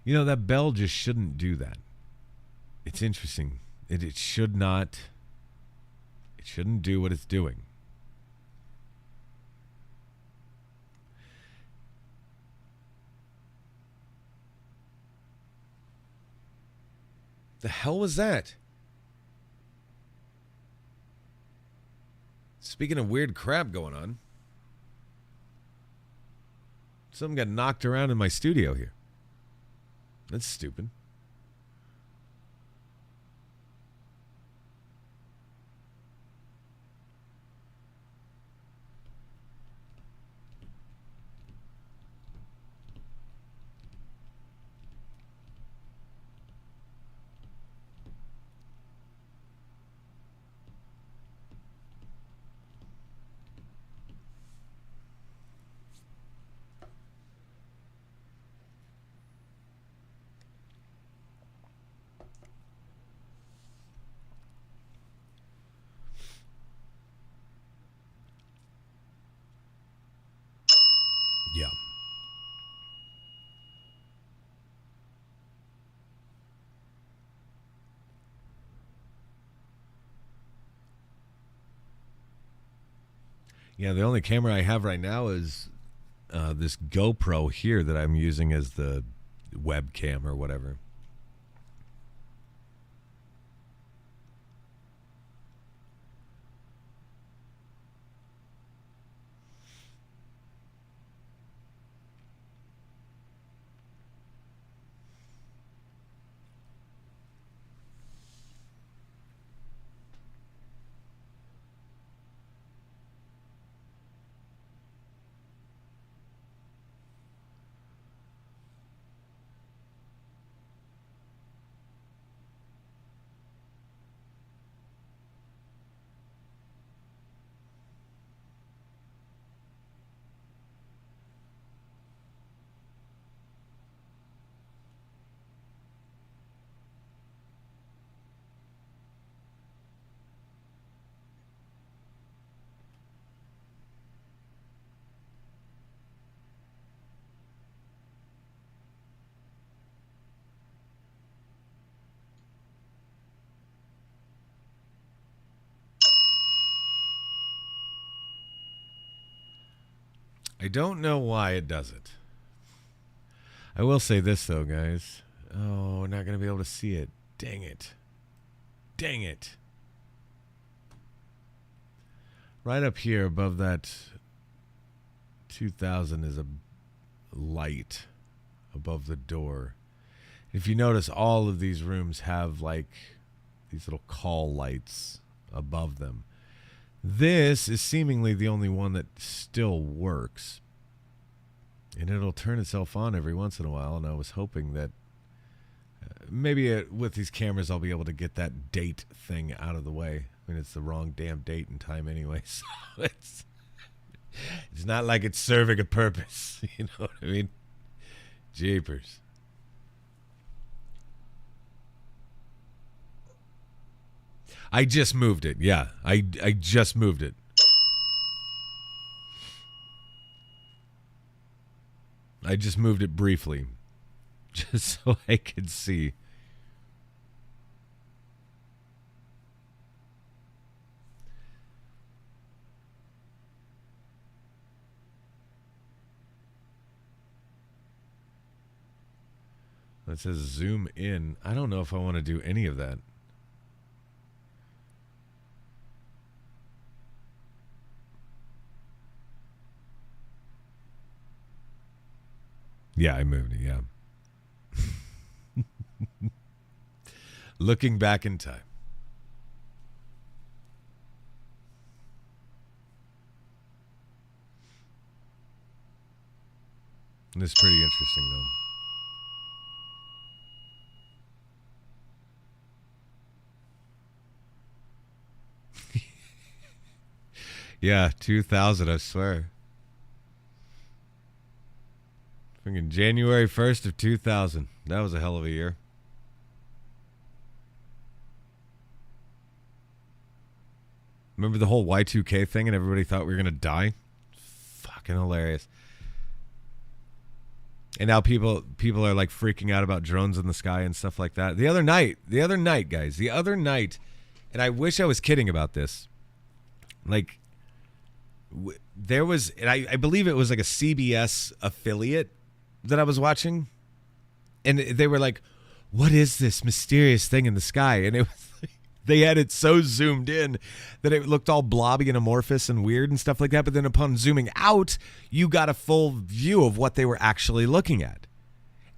You know, that bell just shouldn't do that. It's interesting. It should not. It shouldn't do what it's doing. The hell was that? Speaking of weird crap going on, something got knocked around in my studio here. That's stupid. Yeah. Yeah, the only camera I have right now is this GoPro here that I'm using as the webcam or whatever. I don't know why it does it. I will say this, though, guys. Oh, we're not going to be able to see it. Dang it. Dang it. Right up here above that 2000 is a light. above the door. If you notice, all of these rooms have like these little call lights above them. This is seemingly the only one that still works. And it'll turn itself on every once in a while. And I was hoping that maybe with these cameras I'll be able to get that date thing out of the way. I mean, it's the wrong damn date and time anyway. So it's not like it's serving a purpose. You know what I mean? Jeepers. I just moved it. Yeah, I just moved it. I just moved it briefly, just so I could see. It says zoom in. I don't know if I want to do any of that. Yeah, I moved it, yeah. Looking back in time. This is pretty interesting, though. Yeah, 2000, I swear. Freaking January 1st of 2000. That was a hell of a year. Remember the whole Y2K thing and everybody thought we were going to die? Fucking hilarious. And now people are like freaking out about drones in the sky and stuff like that. The other night, guys, and I wish I was kidding about this. Like, there was, and I believe it was like a CBS affiliate that I was watching, and they were like, what is this mysterious thing in the sky? And it was like, they had it so zoomed in that it looked all blobby and amorphous and weird and stuff like that. But then upon zooming out, you got a full view of what they were actually looking at.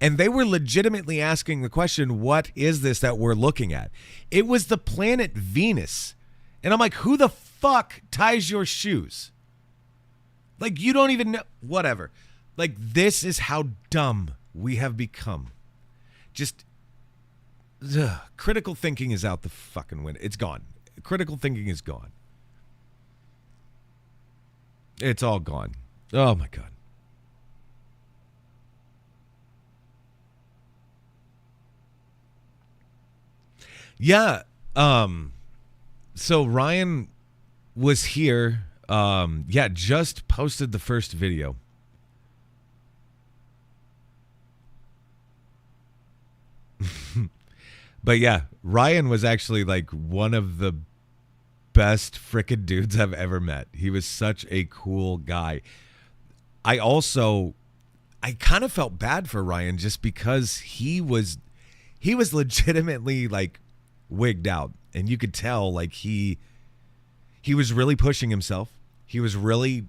And they were legitimately asking the question, what is this that we're looking at? It was the planet Venus. And I'm like, who the fuck ties your shoes? Like, you don't even know. Whatever. Like, this is how dumb we have become. Just, critical thinking is out the fucking window. It's gone. Critical thinking is gone. It's all gone. Oh, my God. Yeah. So Ryan was here. Just posted the first video. But yeah, Ryan was actually like one of the best frickin' dudes I've ever met. He was such a cool guy. I kind of felt bad for Ryan just because he was legitimately like wigged out, and you could tell like he was really pushing himself. He was really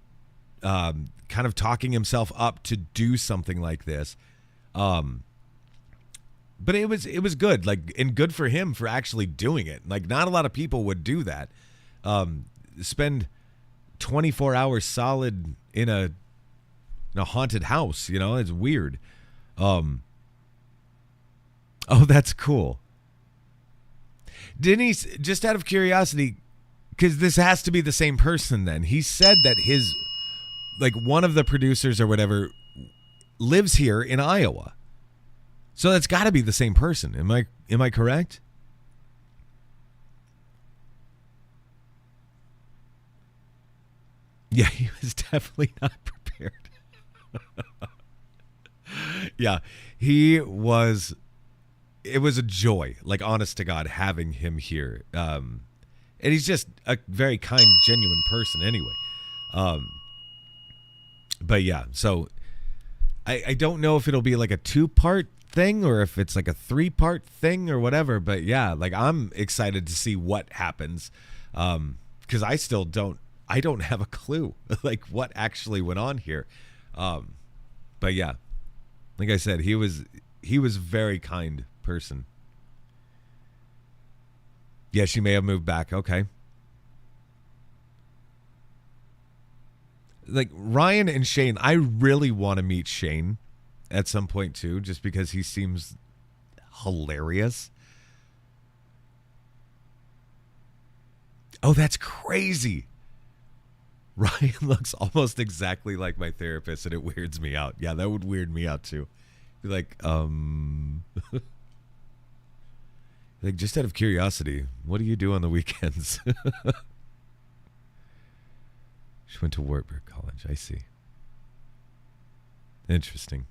kind of talking himself up to do something like this. But it was good, like, and good for him for actually doing it. Like, not a lot of people would do that. Spend 24 hours solid in a haunted house, you know? It's weird. Oh, that's cool. Denise, just out of curiosity, because this has to be the same person then. He said that his, like, one of the producers or whatever lives here in Iowa. So that's got to be the same person. Am I correct? Yeah, he was definitely not prepared. Yeah, he was. It was a joy, like, honest to God, having him here. And he's just a very kind, genuine person anyway. But yeah, so I don't know if it'll be like a 2-part thing or if it's like a 3-part thing or whatever, but yeah, like, I'm excited to see what happens, because I don't have a clue like what actually went on here, but yeah, Like I said, he was a very kind person. Yeah, she may have moved back. Okay. Like Ryan and Shane, I really want to meet Shane at some point too, just because he seems hilarious. Oh, that's crazy. Ryan looks almost exactly like my therapist, and it weirds me out. Yeah, that would weird me out too. Be like, like just out of curiosity, what do you do on the weekends? She went to Wartburg College. I see. Interesting.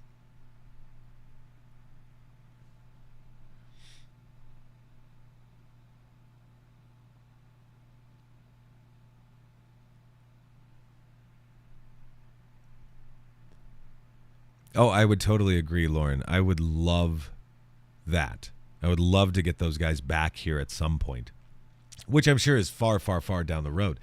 Oh, I would totally agree, Lauren. I would love that. I would love to get those guys back here at some point, which I'm sure is far, far, far down the road.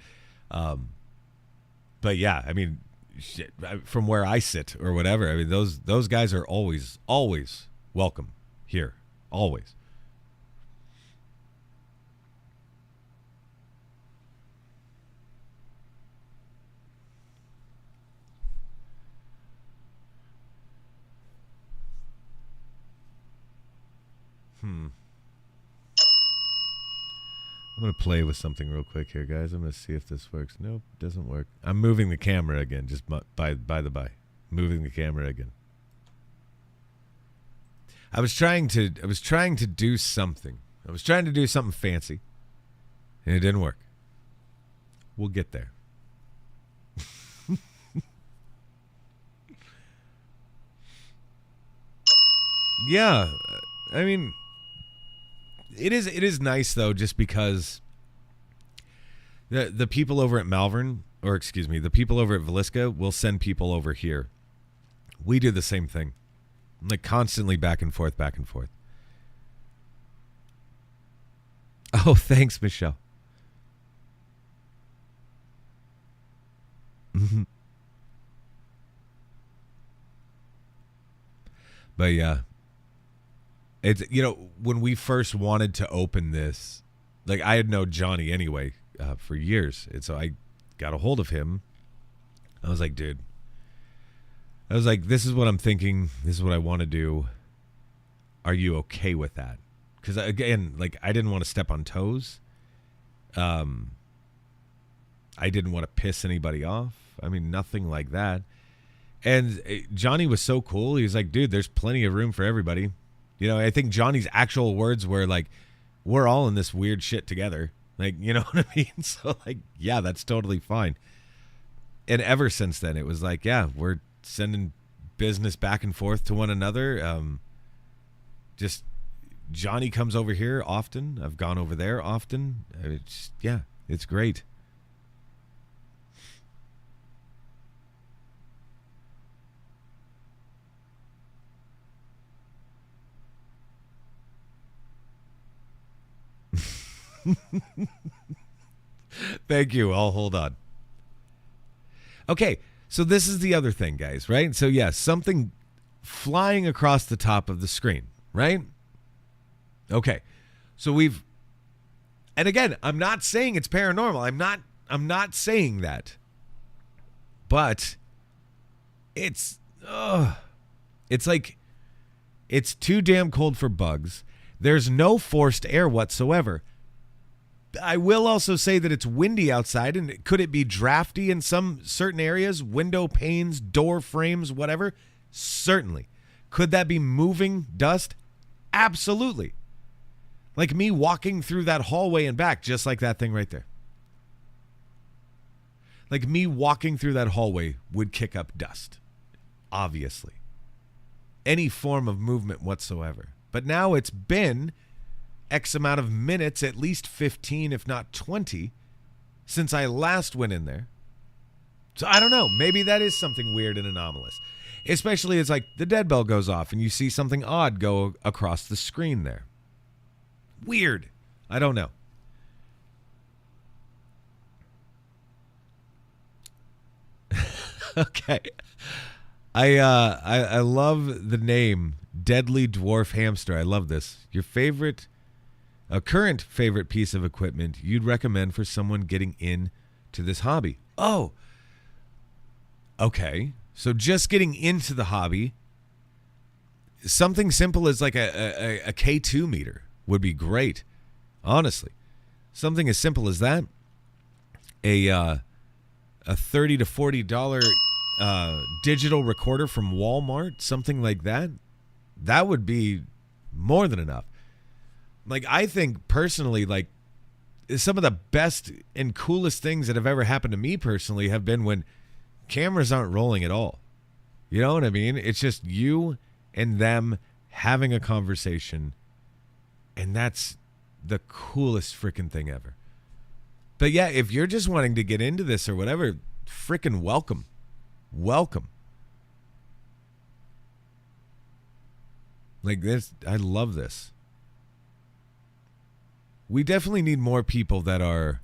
But yeah, I mean, shit, from where I sit or whatever, I mean, those guys are always welcome here, always. I'm going to play with something real quick here, guys. I'm going to see if this works. Nope, doesn't work. I'm moving the camera again, just by the by. Moving the camera again. I was trying to do something. I was trying to do something fancy, and it didn't work. We'll get there. Yeah, I mean, it is nice though, just because the people over at Malvern, or excuse me, the people over at Villisca will send people over here. We do the same thing, like constantly back and forth, back and forth. Oh, thanks, Michelle. But yeah, it's, when we first wanted to open this, like I had known Johnny anyway for years, and so I got a hold of him. I was like, dude, this is what I'm thinking. This is what I want to do. Are you okay with that? Because again, like I didn't want to step on toes. I didn't want to piss anybody off. I mean, nothing like that. And Johnny was so cool. He was like, dude, there's plenty of room for everybody. I think Johnny's actual words were like, we're all in this weird shit together. Like, you know what I mean? So like, yeah, that's totally fine. And ever since then, it was like, yeah, we're sending business back and forth to one another. Just Johnny comes over here often. I've gone over there often. It's great. Thank you. I'll hold on. Okay, so this is the other thing, guys, right? So, yeah, something flying across the top of the screen, right? Okay, so and again, I'm not saying it's paranormal. I'm not saying that. But it's like, it's too damn cold for bugs. There's no forced air whatsoever. I will also say that it's windy outside, and could it be drafty in some certain areas? Window panes, door frames, whatever? Certainly. Could that be moving dust? Absolutely. Like me walking through that hallway and back, just like that thing right there. Like me walking through that hallway would kick up dust. Obviously. Any form of movement whatsoever. But now it's been X amount of minutes, at least 15, if not 20, since I last went in there. So I don't know. Maybe that is something weird and anomalous. Especially it's like the dead bell goes off and you see something odd go across the screen there. Weird. I don't know. Okay. I love the name Deadly Dwarf Hamster. I love this. Your favorite, a current favorite piece of equipment you'd recommend for someone getting into this hobby. Oh, okay. So just getting into the hobby, something simple as like a K2 meter would be great. Honestly, something as simple as that. A $30 to $40 digital recorder from Walmart, something like that. That would be more than enough. Like, I think personally, like, some of the best and coolest things that have ever happened to me personally have been when cameras aren't rolling at all. You know what I mean? It's just you and them having a conversation, and that's the coolest freaking thing ever. But yeah, if you're just wanting to get into this or whatever, freaking welcome. Welcome. Like this, I love this. We definitely need more people that are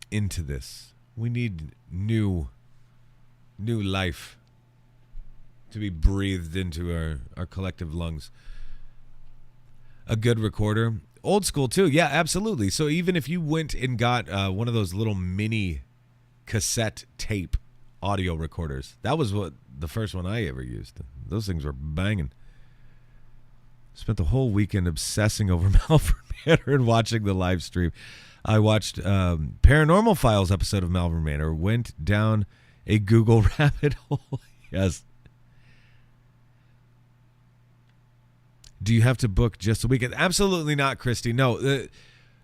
into this. We need new life to be breathed into our collective lungs. A good recorder. Old school too. Yeah, absolutely. So even if you went and got one of those little mini cassette tape audio recorders, that was what the first one I ever used. Those things were banging. Spent the whole weekend obsessing over Malvern Manor and watching the live stream. I watched Paranormal Files episode of Malvern Manor. Went down a Google rabbit hole. Yes. Do you have to book just a weekend? Absolutely not, Christy. No.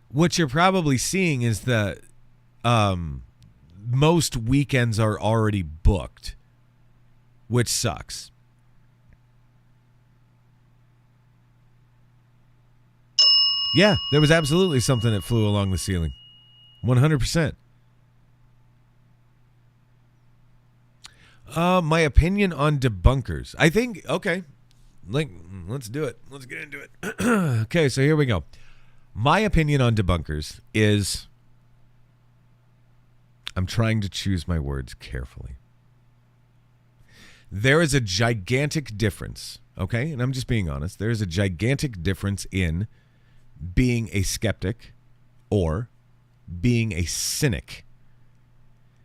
What you're probably seeing is that most weekends are already booked, which sucks. Yeah, there was absolutely something that flew along the ceiling. 100%. My opinion on debunkers. I think, okay, let's do it. Let's get into it. Okay, so here we go. My opinion on debunkers is, I'm trying to choose my words carefully. There is a gigantic difference, okay? And I'm just being honest. There is a gigantic difference in being a skeptic or being a cynic.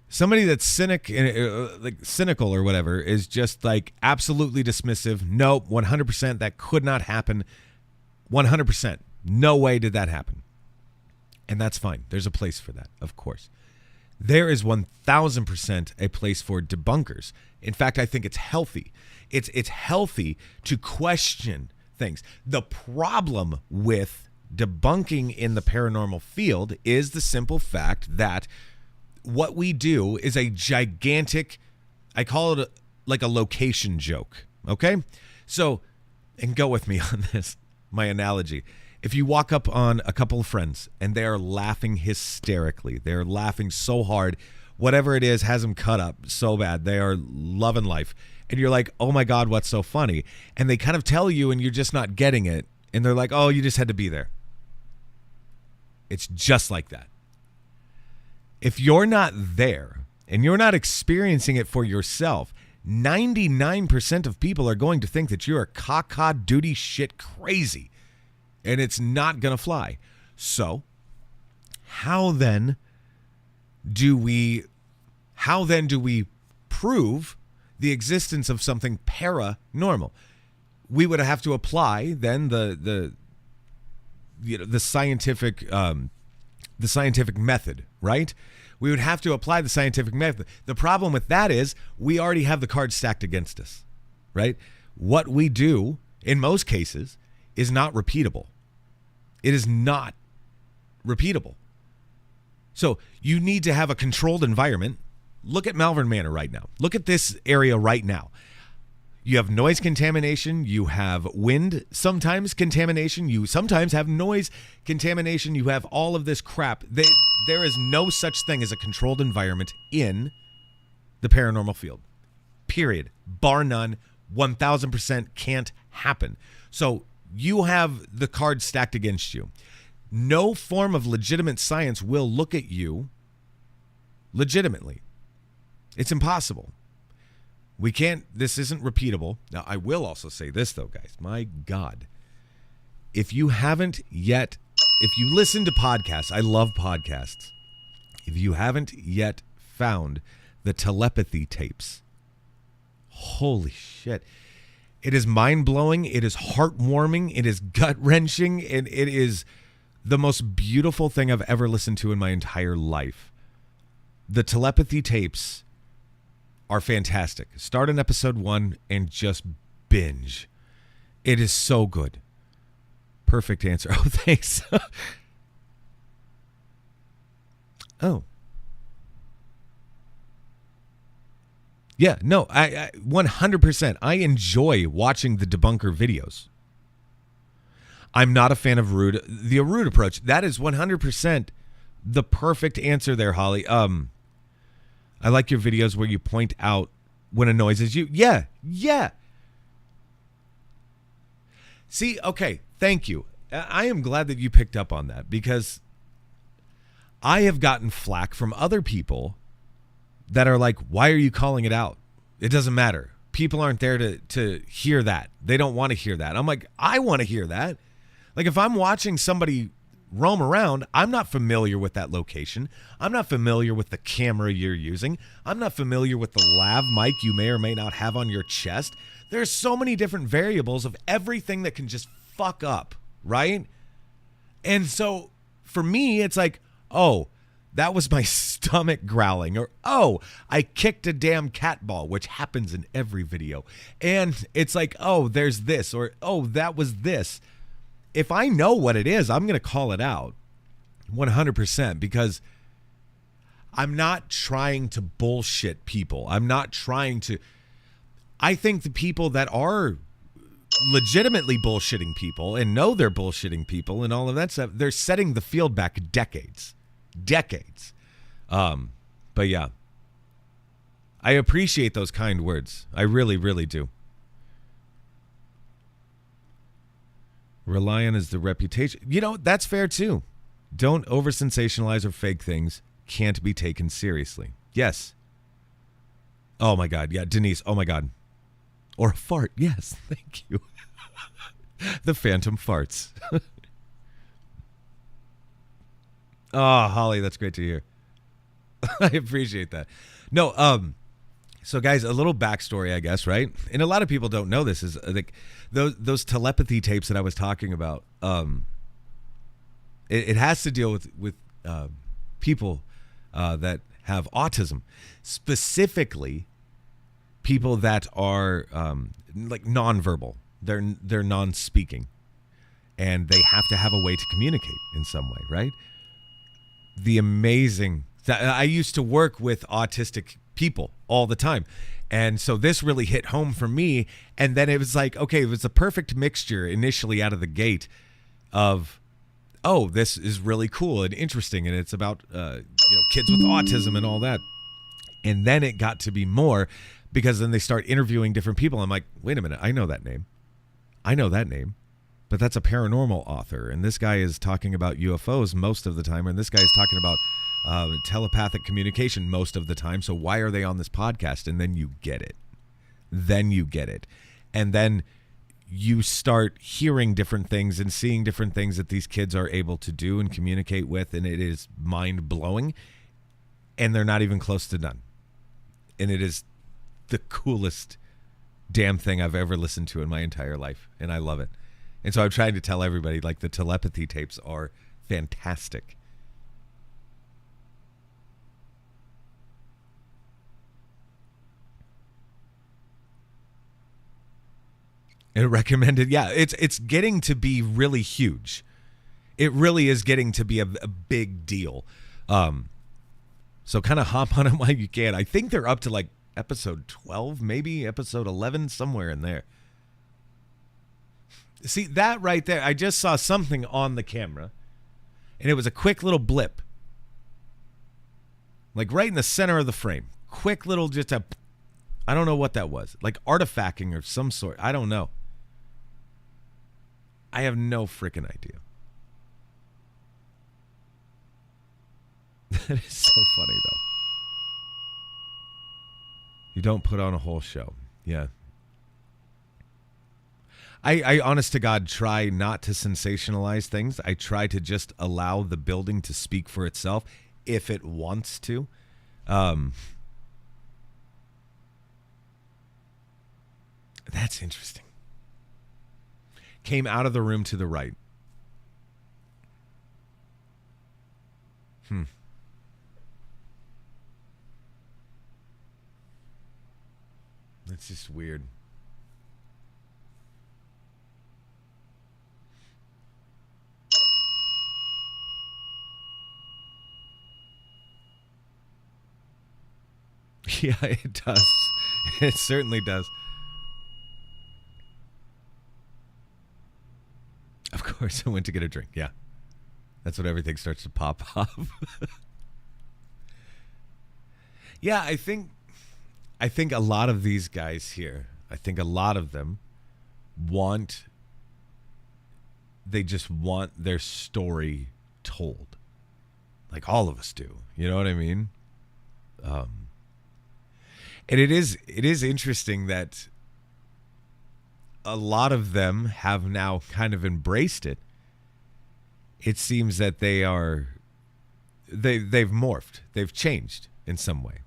Somebody that's cynical or whatever is just like absolutely dismissive. Nope, 100% that could not happen. 100%. No way did that happen. And that's fine. There's a place for that, of course. There is 1,000% a place for debunkers. In fact, I think it's healthy. It's healthy to question things. The problem with debunking in the paranormal field is the simple fact that what we do is a gigantic, I call it like a location joke, okay? So, and go with me on this, my analogy. If you walk up on a couple of friends and they are laughing hysterically, they're laughing so hard, whatever it is has them cut up so bad, they are loving life. And you're like, oh my God, what's so funny? And they kind of tell you and you're just not getting it. And they're like, oh, you just had to be there. It's just like that. If you're not there and you're not experiencing it for yourself, 99% of people are going to think that you're caca duty shit crazy. And it's not going to fly. So, how then do we prove the existence of something paranormal? We would have to apply then the scientific method, right? We would have to apply the scientific method. The problem with that is we already have the cards stacked against us, right? What we do in most cases is not repeatable. It is not repeatable. So you need to have a controlled environment. Look at Malvern Manor right now. Look at this area right now. You have noise contamination. You have wind sometimes contamination. You sometimes have noise contamination. You have all of this crap. There is no such thing as a controlled environment in the paranormal field. Period. Bar none. 1,000% can't happen. So you have the cards stacked against you. No form of legitimate science will look at you legitimately. It's impossible. We can't, this isn't repeatable. Now, I will also say this, though, guys. My God. If you haven't yet, if you listen to podcasts, I love podcasts. If you haven't yet found the telepathy tapes, holy shit. It is mind-blowing. It is heartwarming. It is gut-wrenching. And it is the most beautiful thing I've ever listened to in my entire life. The telepathy tapes are fantastic. Start on episode 1 and just binge. It is so good. Perfect answer. Oh, thanks. Oh. Yeah, no, I 100%. I enjoy watching the debunker videos. I'm not a fan of the rude approach. That is 100% the perfect answer there, Holly. I like your videos where you point out when annoys you. Yeah. See, okay, thank you. I am glad that you picked up on that because I have gotten flack from other people that are like, why are you calling it out? It doesn't matter. People aren't there to hear that. They don't want to hear that. I'm like, I want to hear that. Like if I'm watching somebody roam around, I'm not familiar with that location. I'm not familiar with the camera you're using. I'm not familiar with the lav mic you may or may not have on your chest. There's so many different variables of everything that can just fuck up, right? And so for me, it's like, oh, that was my stomach growling, or oh, I kicked a damn cat ball, which happens in every video. And it's like, oh, there's this, or oh, that was this. If I know what it is, I'm going to call it out 100% because I'm not trying to bullshit people. I'm not trying to. I think the people that are legitimately bullshitting people and know they're bullshitting people and all of that stuff, they're setting the field back decades. But yeah, I appreciate those kind words. I really, really do. Rely on is the reputation. You know, that's fair too. Don't over sensationalize or fake things. Can't be taken seriously. Yes. Oh my God. Yeah, Denise. Oh my God. Or a fart. Yes. Thank you. The phantom farts. Oh, Holly, that's great to hear. I appreciate that. No, so guys, a little backstory, I guess, right? And a lot of people don't know this is like those telepathy tapes that I was talking about. It has to deal with people that have autism, specifically people that are like nonverbal. They're non-speaking, and they have to have a way to communicate in some way, right? I used to work with autistic people all the time. And so this really hit home for me. And then it was like, okay, it was a perfect mixture initially out of the gate of, oh, this is really cool and interesting. And it's about, kids with autism and all that. And then it got to be more because then they start interviewing different people. I'm like, wait a minute. I know that name. But that's a paranormal author, and this guy is talking about UFOs most of the time, and this guy is talking about telepathic communication most of the time. So why are they on this podcast? And then you get it. And then you start hearing different things and seeing different things that these kids are able to do and communicate with, and it is mind-blowing, and they're not even close to done. And it is the coolest damn thing I've ever listened to in my entire life, and I love it. And so I'm trying to tell everybody, like, the telepathy tapes are fantastic. And recommended, yeah, it's getting to be really huge. It really is getting to be a big deal. So kind of hop on it while you can. I think they're up to like episode 12, maybe episode 11, somewhere in there. See, that right there, I just saw something on the camera, and it was a quick little blip. Like right in the center of the frame. Quick little I don't know what that was. Like artifacting or some sort. I don't know. I have no freaking idea. That is so funny, though. You don't put on a whole show. Yeah. I honest to God, try not to sensationalize things. I try to just allow the building to speak for itself if it wants to. That's interesting. Came out of the room to the right. That's just weird. Yeah, it does. It certainly does. Of course, I went to get a drink. Yeah. That's when everything starts to pop up. Yeah, I think a lot of these guys here, I think a lot of them want they just want their story told. Like all of us do. You know what I mean? And it is interesting that a lot of them have now kind of embraced it. It seems that they've morphed. They've changed in some way.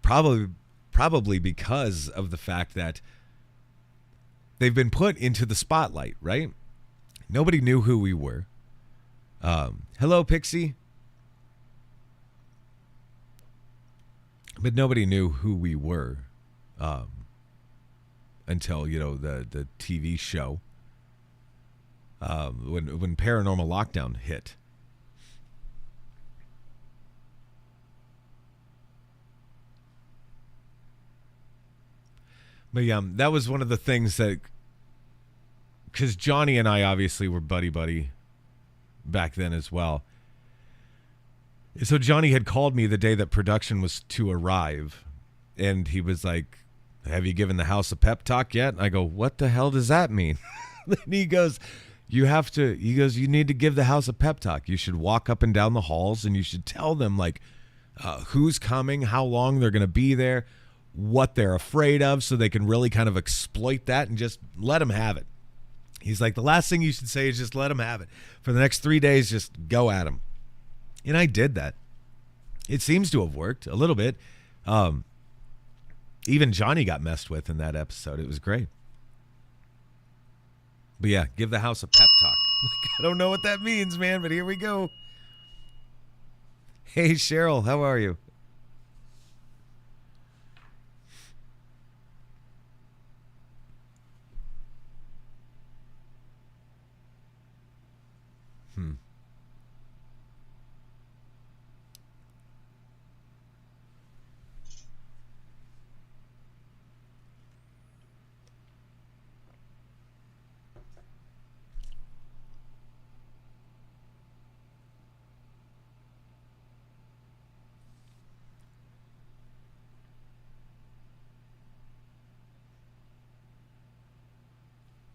Probably because of the fact that they've been put into the spotlight, right? Nobody knew who we were. Hello, Pixie. But nobody knew who we were until, the TV show. When Paranormal Lockdown hit. But yeah, that was one of the things that, because Johnny and I obviously were buddy back then as well. So Johnny had called me the day that production was to arrive, and he was like, "Have you given the house a pep talk yet?" And I go, "What the hell does that mean?" And he goes, "You need to give the house a pep talk. You should walk up and down the halls, and you should tell them, like, who's coming, how long they're going to be there, what they're afraid of, so they can really kind of exploit that and just let them have it." He's like, "The last thing you should say is just let them have it. For the next 3 days, just go at them." And I did that. It seems to have worked a little bit. Even Johnny got messed with in that episode. It was great. But yeah, give the house a pep talk. I don't know what that means, man, but here we go. Hey, Cheryl, how are you?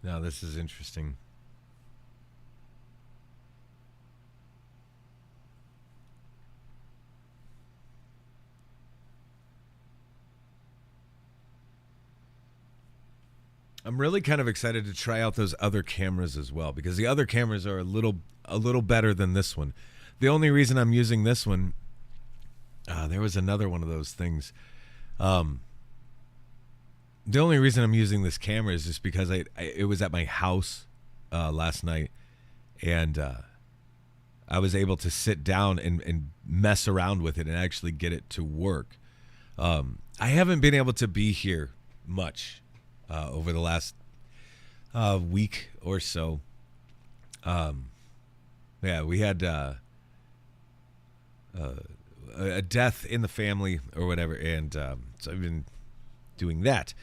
Now, this is interesting. I'm really kind of excited to try out those other cameras as well, because the other cameras are a little better than this one. The only reason I'm using this one, there was another one of those things. The only reason I'm using this camera is just because it was at my house last night, and I was able to sit down and mess around with it and actually get it to work. I haven't been able to be here much over the last week or so. Yeah, we had a death in the family or whatever, and so I've been doing that.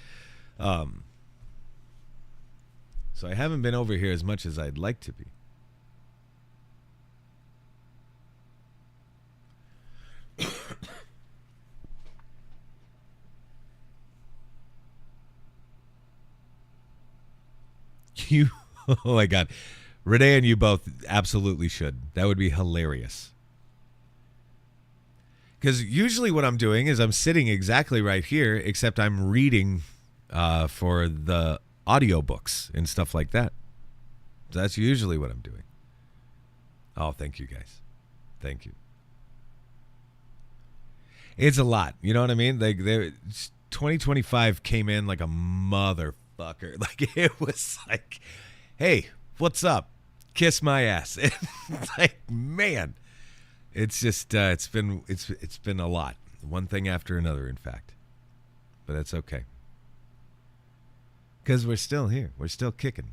So I haven't been over here as much as I'd like to be. You, oh my God, Renee and you both absolutely should. That would be hilarious. Because usually what I'm doing is I'm sitting exactly right here, except I'm reading for the audiobooks and stuff like that. So that's usually what I'm doing. Oh, thank you guys. Thank you. It's a lot. You know what I mean? Like 2025 came in like a motherfucker. Like it was like, hey, what's up? Kiss my ass. It's like, man, it's just it's been a lot. One thing after another, in fact. But that's okay. Because we're still here. We're still kicking.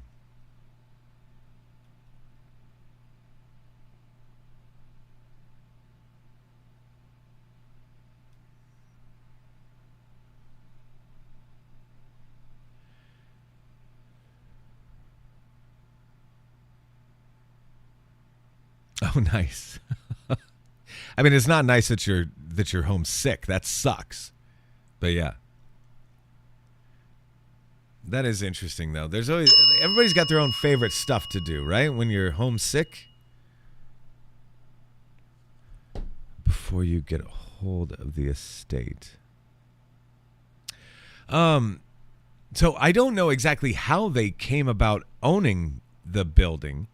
Oh, nice. I mean, it's not nice that you're homesick. That sucks. But yeah. That is interesting, though. There's always everybody's got their own favorite stuff to do, right? When you're homesick, before you get a hold of the estate. So I don't know exactly how they came about owning the building,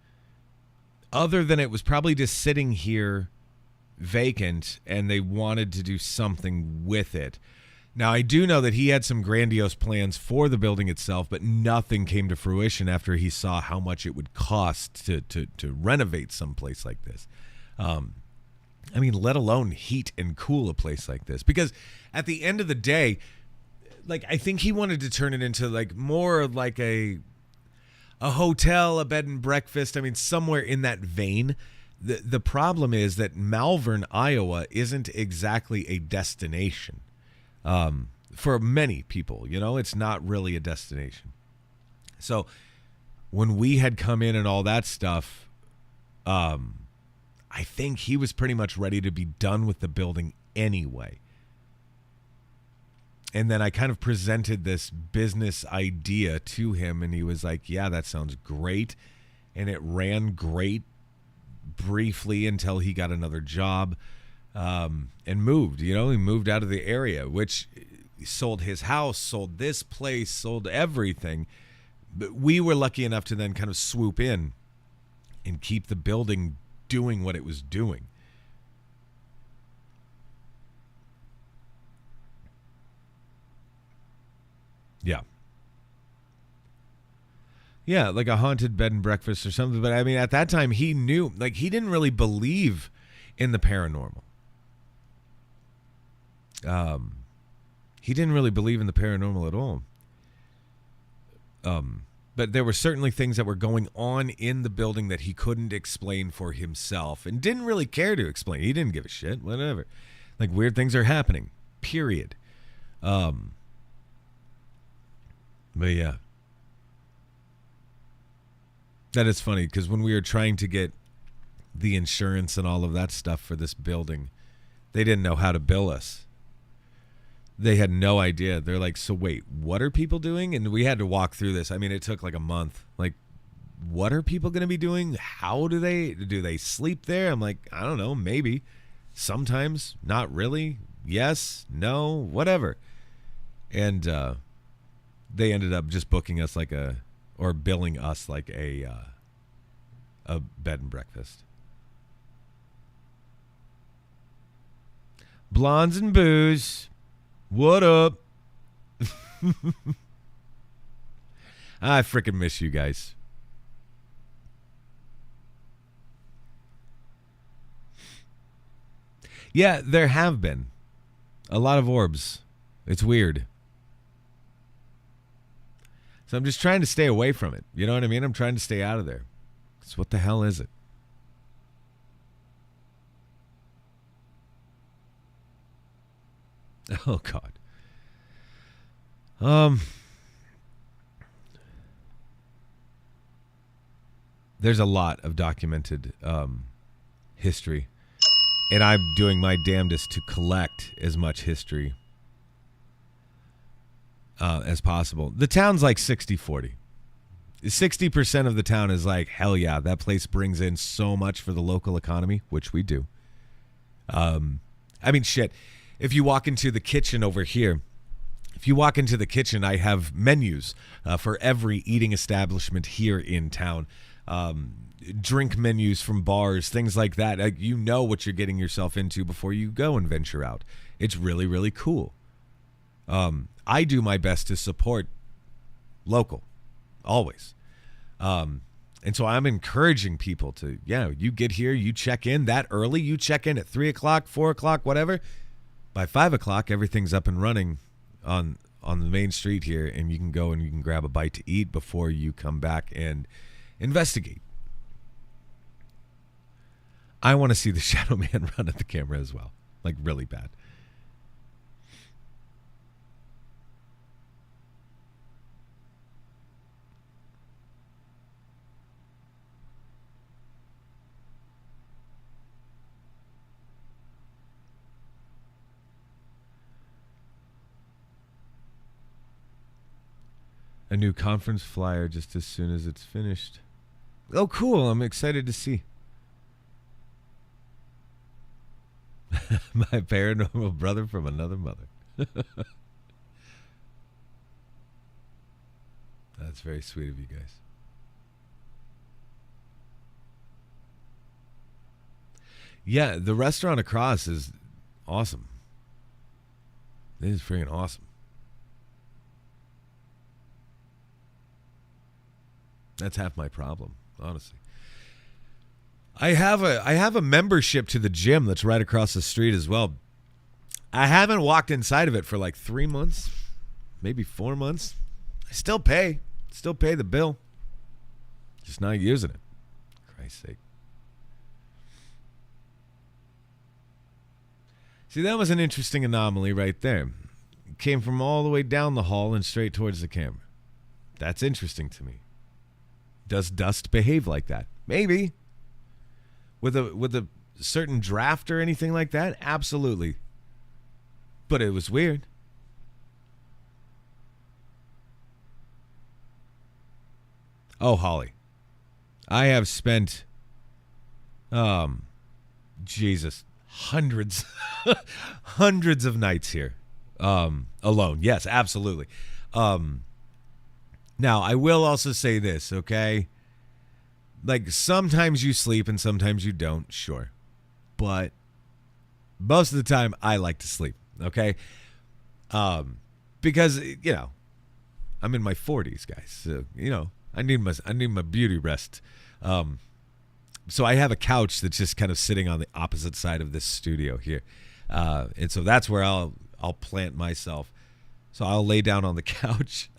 other than it was probably just sitting here vacant, and they wanted to do something with it. Now, I do know that he had some grandiose plans for the building itself, but nothing came to fruition after he saw how much it would cost to renovate some place like this. I mean, let alone heat and cool a place like this. Because at the end of the day, like, I think he wanted to turn it into like more like a hotel, a bed and breakfast. I mean, somewhere in that vein. The problem is that Malvern, Iowa isn't exactly a destination. For many people, you know, it's not really a destination. So when we had come in and all that stuff, I think he was pretty much ready to be done with the building anyway. And then I kind of presented this business idea to him, and he was like, yeah, that sounds great. And it ran great briefly until he got another job. And moved, you know, he moved out of the area, which sold his house, sold this place, sold everything. But we were lucky enough to then kind of swoop in and keep the building doing what it was doing. Yeah. Yeah, like a haunted bed and breakfast or something. But I mean, at that time, he knew, like, he didn't really believe in the paranormal. He didn't really believe in the paranormal at all. But there were certainly things that were going on in the building that he couldn't explain for himself and didn't really care to explain. He didn't give a shit, whatever. Like, weird things are happening, period. But yeah. That is funny, because when we were trying to get the insurance and all of that stuff for this building, they didn't know how to bill us. They had no idea. They're like, so wait, what are people doing? And we had to walk through this. I mean, it took like a month. Like, what are people going to be doing? How do they sleep there? I'm like, I don't know, maybe. Sometimes, not really. Yes, no, whatever. And they ended up just booking us or billing us like a bed and breakfast. Blondes and booze. What up? I freaking miss you guys. Yeah, there have been a lot of orbs. It's weird. So I'm just trying to stay away from it. You know what I mean? I'm trying to stay out of there. So what the hell is it? Oh, God. There's a lot of documented history, and I'm doing my damnedest to collect as much history as possible. The town's like 60-40. 60% of the town is like, hell yeah, that place brings in so much for the local economy, which we do. I mean, shit. If you walk into the kitchen over here, I have menus for every eating establishment here in town. Drink menus from bars, things like that. You know what you're getting yourself into before you go and venture out. It's really, really cool. I do my best to support local, always. And so I'm encouraging people to, you get here, you check in that early, you check in at 3 o'clock, 4 o'clock, whatever. By 5 o'clock, everything's up and running on the main street here, and you can go and you can grab a bite to eat before you come back and investigate. I want to see the Shadow Man run at the camera as well, like really bad. A new conference flyer just as soon as it's finished. Oh, cool. I'm excited to see. My paranormal brother from another mother. That's very sweet of you guys. Yeah, the restaurant across is awesome. It is freaking awesome. That's half my problem, honestly. I have a membership to the gym that's right across the street as well. I haven't walked inside of it for like 3 months, maybe 4 months. I still pay the bill. Just not using it. Christ's sake. See, that was an interesting anomaly right there. It came from all the way down the hall and straight towards the camera. That's interesting to me. Does dust behave like that? Maybe. With a certain draft or anything like that? Absolutely. But it was weird. Oh, Holly. I have spent Jesus, hundreds hundreds of nights here. Alone. Yes, absolutely. Now, I will also say this, okay? Like, sometimes you sleep and sometimes you don't, sure. But most of the time, I like to sleep, okay? Because, I'm in my 40s, guys. So, I need my beauty rest. So I have a couch that's just kind of sitting on the opposite side of this studio here. And so that's where I'll plant myself. So I'll lay down on the couch.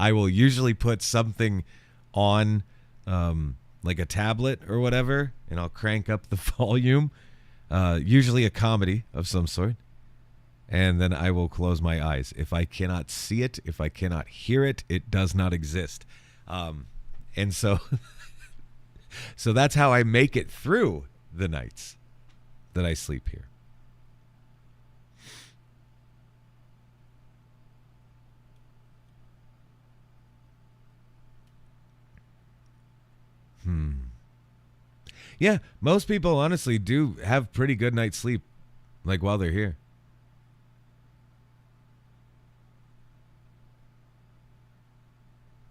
I will usually put something on like a tablet or whatever, and I'll crank up the volume, usually a comedy of some sort, and then I will close my eyes. If I cannot see it, if I cannot hear it, it does not exist. And so, so that's how I make it through the nights that I sleep here. Yeah, most people honestly do have pretty good night's sleep, like while they're here.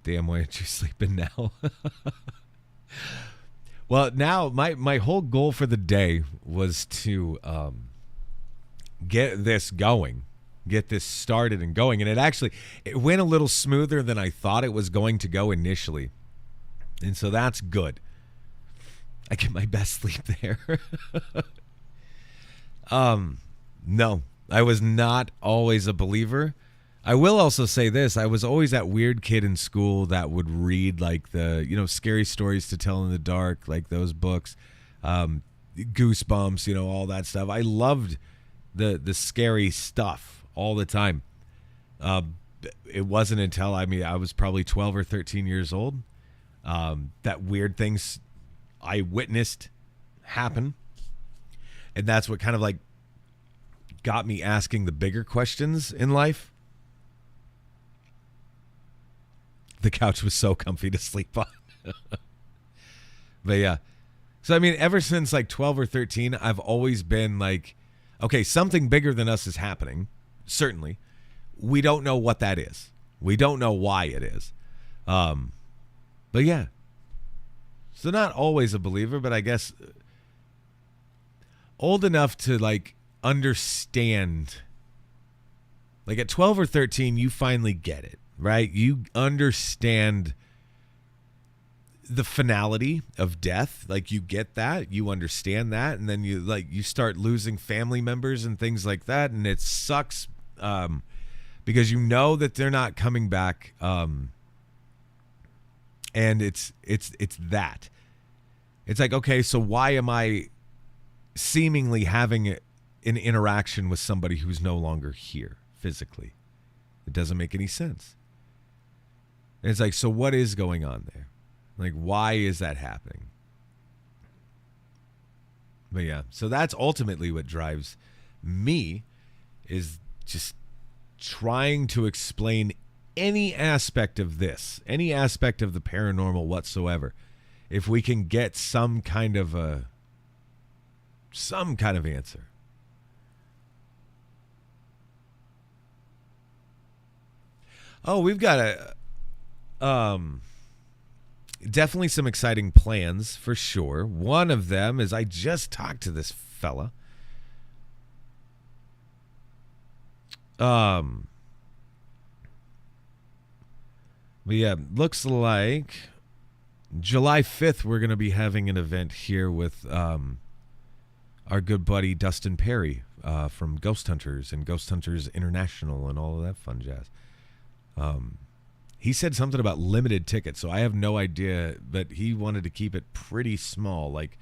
Damn, why aren't you sleeping now? Well, now my whole goal for the day was to get this going, get this started and going, and it went a little smoother than I thought it was going to go initially, and so that's good. I get my best sleep there. No, I was not always a believer. I will also say this. I was always that weird kid in school that would read like the, scary stories to tell in the dark, like those books, Goosebumps, all that stuff. I loved the scary stuff all the time. It wasn't until, I was probably 12 or 13 years old, that weird things I witnessed happen. And that's what kind of like got me asking the bigger questions in life. The couch was so comfy to sleep on. But yeah. So, ever since like 12 or 13, I've always been like, Okay, something bigger than us is happening, certainly. We don't know what that is. We don't know why it is. But yeah. So not always a believer, but I guess old enough to like understand. Like at 12 or 13, you finally get it, right? You understand the finality of death. Like you get that, you understand that, and then you start losing family members and things like that, and it sucks because you know that they're not coming back. And it's that. It's like, okay, so why am I seemingly having an interaction with somebody who's no longer here physically? It doesn't make any sense. And it's like, so what is going on there? Like, why is that happening? But yeah, so that's ultimately what drives me, is just trying to explain any aspect of this, any aspect of the paranormal whatsoever. If we can get some kind of answer. Oh, we've got definitely some exciting plans for sure. One of them is I just talked to this fella. But yeah, looks like July 5th we're going to be having an event here with our good buddy Dustin Perry from Ghost Hunters and Ghost Hunters International and all of that fun jazz. He said something about limited tickets, so I have no idea, but he wanted to keep it pretty small, like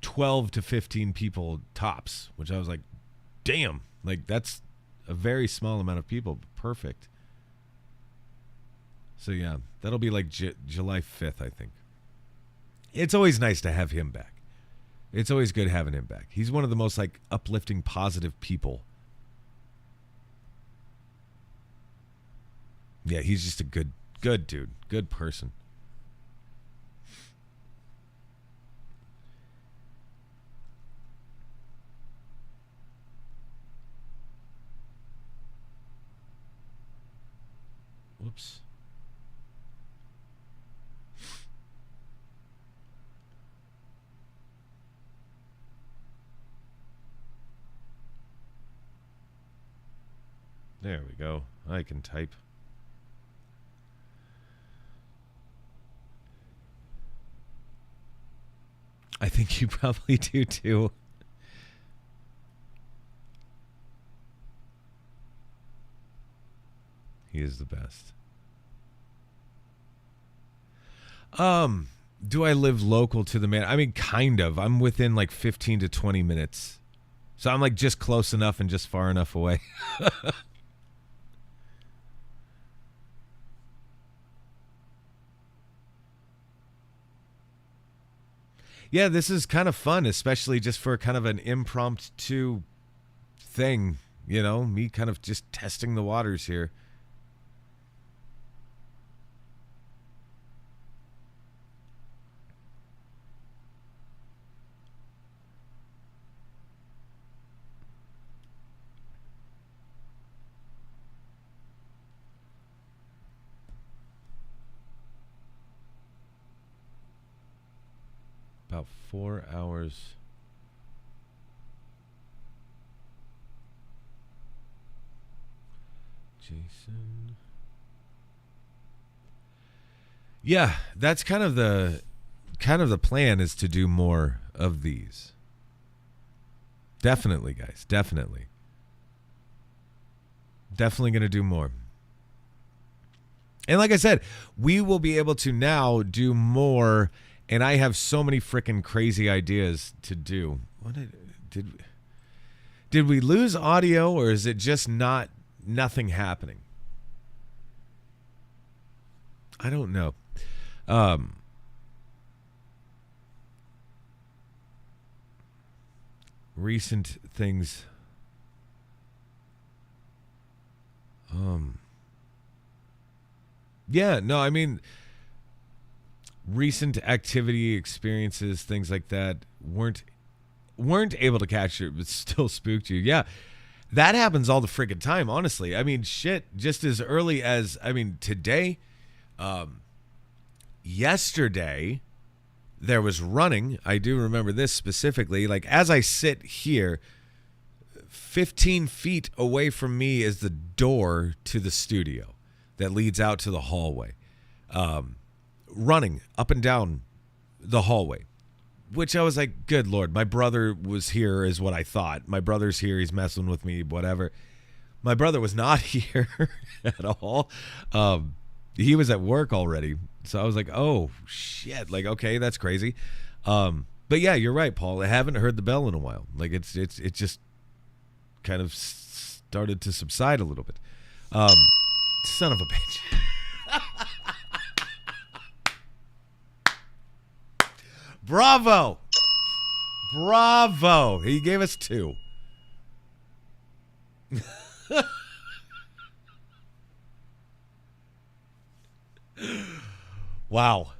12 to 15 people tops, which I was like, damn, like that's a very small amount of people. Perfect. So yeah, that'll be like July 5th, I think. It's always nice to have him back. It's always good having him back. He's one of the most like uplifting, positive people. Yeah, he's just a good dude, good person. Whoops. There we go. I can type. I think you probably do too. He is the best. Do I live local to the man? I mean, kind of. I'm within like 15 to 20 minutes. So I'm like just close enough and just far enough away. Yeah, this is kind of fun, especially just for kind of an impromptu thing, you know, me kind of just testing the waters here. About 4 hours. Jason. Yeah, that's kind of the plan, is to do more of these. Definitely, guys. Definitely. Definitely going to do more. And like I said, we will be able to now do more. And I have so many freaking crazy ideas to do. What did we lose audio, or is it just nothing happening? I don't know. Recent things. Yeah, no, I mean, recent activity, experiences, things like that weren't weren't able to catch it, but still spooked you. Yeah, that happens all the friggin' time, honestly. I mean, shit, just as early as, today, yesterday, there was running. I do remember this specifically. Like, as I sit here, 15 feet away from me is the door to the studio that leads out to the hallway. Running up and down the hallway, which I was like, good Lord, my brother was here is what I thought. My brother's here. He's messing with me, whatever. My brother was not here at all. He was at work already. So I was like, oh, shit. Like, okay, that's crazy. But yeah, you're right, Paul. I haven't heard the bell in a while. Like, it just kind of started to subside a little bit. Son of a bitch. Bravo. Bravo. He gave us 2. Wow.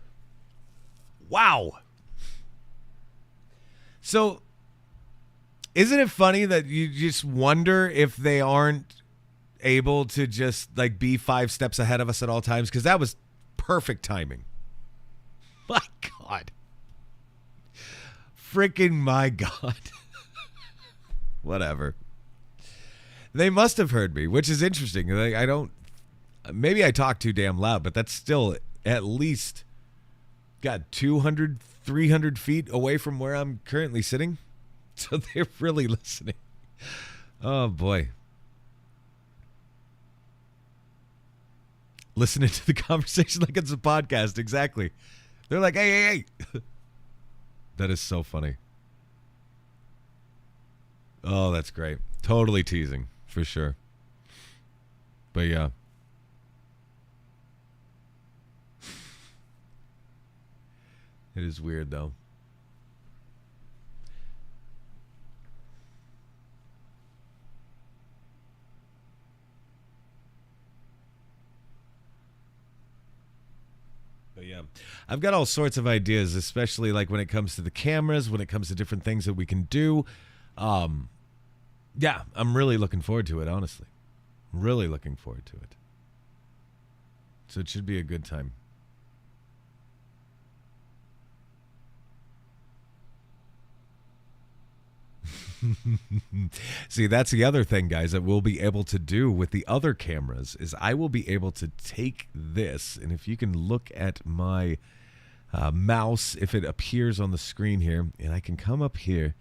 Wow. So, isn't it funny that you just wonder if they aren't able to just like be 5 steps ahead of us at all times? Because that was perfect timing. My God. Freaking my God. Whatever. They must have heard me, which is interesting. I don't. Maybe I talk too damn loud, but that's still at least, God, 200, 300 feet away from where I'm currently sitting. So they're really listening. Oh, boy. Listening to the conversation like it's a podcast. Exactly. They're like, hey. That is so funny. Oh, that's great. Totally teasing, for sure. But yeah. It is weird, though. But yeah, I've got all sorts of ideas, especially like when it comes to the cameras, when it comes to different things that we can do. Yeah, I'm really looking forward to it, honestly. Really looking forward to it. So it should be a good time. See, that's the other thing, guys, that we'll be able to do with the other cameras is I will be able to take this, and if you can look at my mouse, if it appears on the screen here, and I can come up here,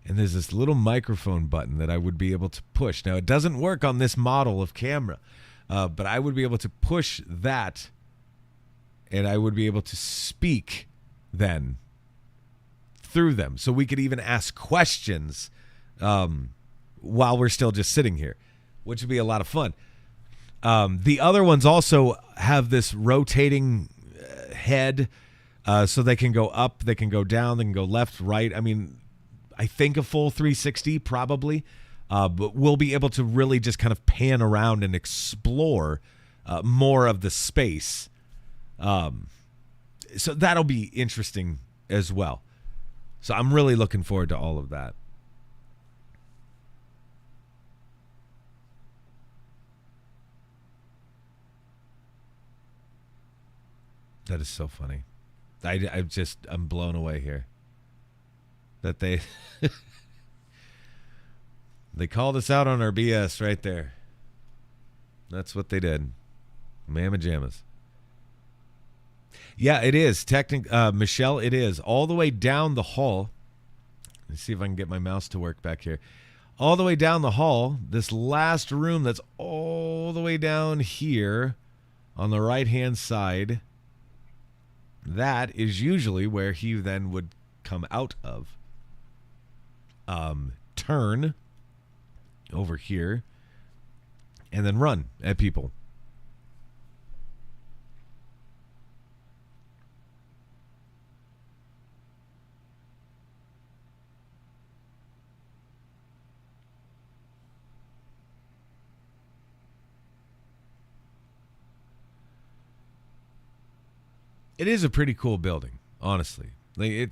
and there's this little microphone button that I would be able to push. Now, it doesn't work on this model of camera, but I would be able to push that, and I would be able to speak then through them. So we could even ask questions while we're still just sitting here, which would be a lot of fun. The other ones also have this rotating head, so they can go up, they can go down, they can go left, right. I mean, I think a full 360 probably, but we'll be able to really just kind of pan around and explore more of the space. So that'll be interesting as well. So I'm really looking forward to all of that. That is so funny. I'm blown away here. That they they called us out on our BS right there. That's what they did. Mamma jammas. Yeah, it is. Michelle, it is. All the way down the hall. Let's see if I can get my mouse to work back here. All the way down the hall, this last room that's all the way down here on the right-hand side, that is usually where he then would come out of. Turn over here and then run at people. It is a pretty cool building, honestly. Like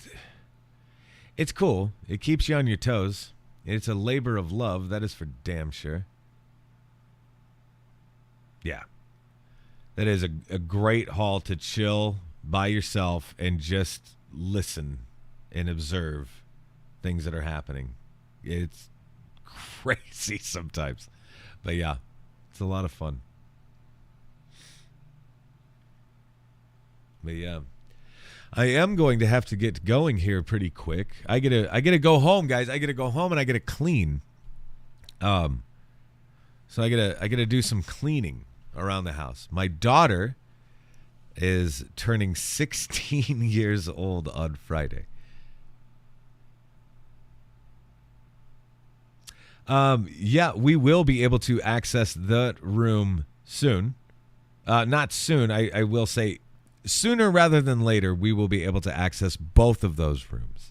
It's cool. It keeps you on your toes. It's a labor of love, that is for damn sure. Yeah. That is a great hall to chill by yourself and just listen and observe things that are happening. It's crazy sometimes. But yeah, it's a lot of fun. But yeah. I am going to have to get going here pretty quick. I gotta go home, guys. I gotta go home and I gotta clean. So I gotta do some cleaning around the house. My daughter is turning 16 years old on Friday. Yeah, we will be able to access the room soon. Not soon. I will say sooner rather than later, we will be able to access both of those rooms.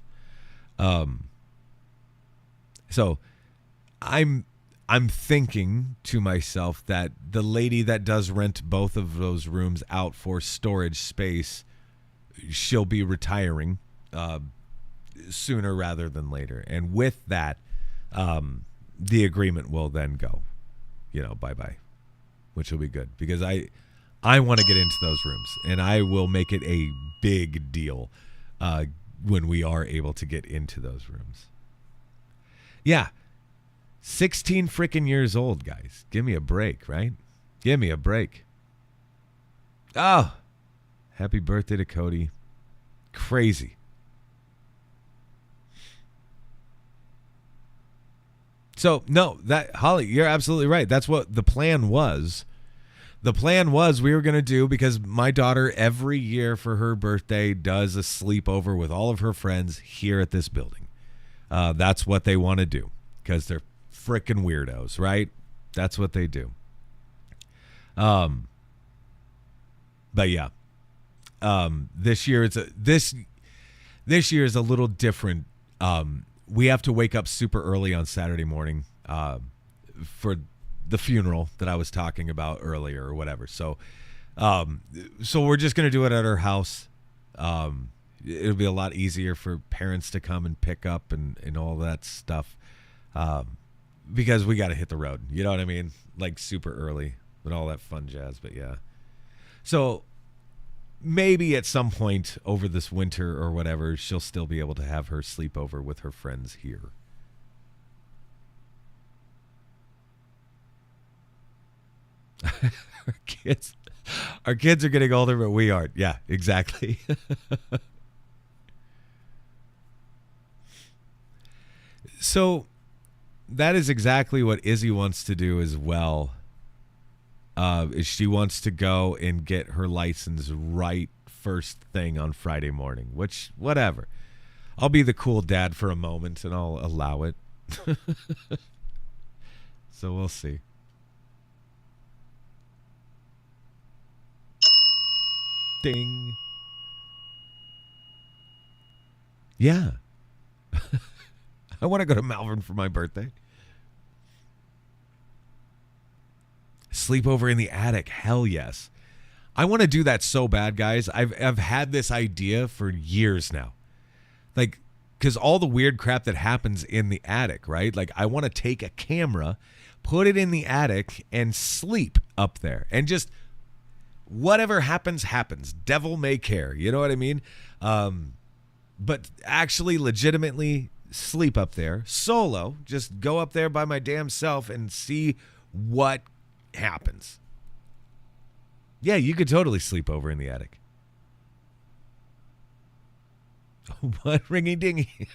So I'm thinking to myself that the lady that does rent both of those rooms out for storage space, she'll be retiring sooner rather than later. And with that, the agreement will then go, bye-bye, which will be good because I want to get into those rooms, and I will make it a big deal when we are able to get into those rooms. Yeah. 16 freaking years old, guys. Give me a break, right? Give me a break. Oh, happy birthday to Cody. Crazy. So, no, Holly, you're absolutely right. That's what the plan was. The plan was we were going to do, because my daughter every year for her birthday does a sleepover with all of her friends here at this building. That's what they want to do because they're freaking weirdos, right? That's what they do. But yeah, this year this year is a little different. We have to wake up super early on Saturday morning for the funeral that I was talking about earlier or whatever. So we're just gonna do it at her house. It'll be a lot easier for parents to come and pick up and all that stuff. Because we got to hit the road. You know what I mean? Like super early and all that fun jazz. But yeah. So maybe at some point over this winter or whatever, she'll still be able to have her sleepover with her friends here. Our kids are getting older, but we aren't. Yeah, exactly. So that is exactly what Izzy wants to do as well. Is she wants to go and get her license right first thing on Friday morning, which, whatever. I'll be the cool dad for a moment and I'll allow it. So we'll see. Ding. Yeah. I want to go to Malvern for my birthday. Sleepover in the attic. Hell yes. I want to do that so bad, guys. I've had this idea for years now. Like, because all the weird crap that happens in the attic, right? Like, I want to take a camera, put it in the attic, and sleep up there. And just whatever happens, happens. Devil may care. You know what I mean? But actually, legitimately sleep up there solo. Just go up there by my damn self and see what happens. Yeah, you could totally sleep over in the attic. What? Ringy dingy.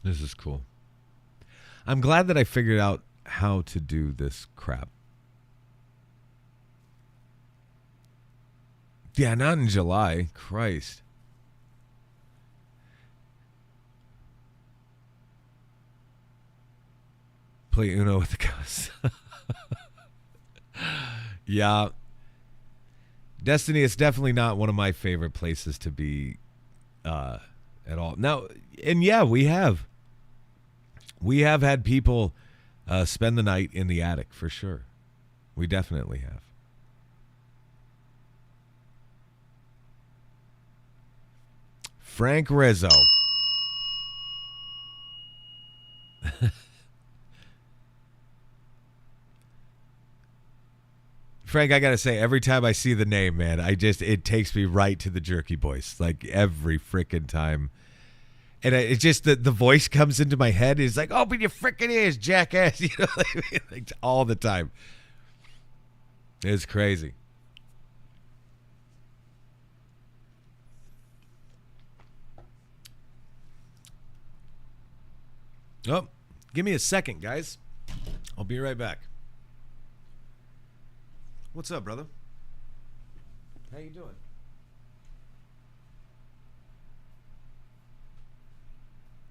This is cool. I'm glad that I figured out how to do this crap. Yeah, not in July. Christ. Play Uno with the ghosts. Yeah. Destiny is definitely not one of my favorite places to be at all. Now, and yeah, we have had people spend the night in the attic for sure. We definitely have. Frank Rizzo. Frank, I gotta say, every time I see the name, man, it takes me right to the Jerky Boys, like every freaking time. And it just the voice comes into my head. It's like, open your freaking ears, jackass! You know, like, all the time. It's crazy. Oh, give me a second, guys. I'll be right back. What's up, brother? How you doing?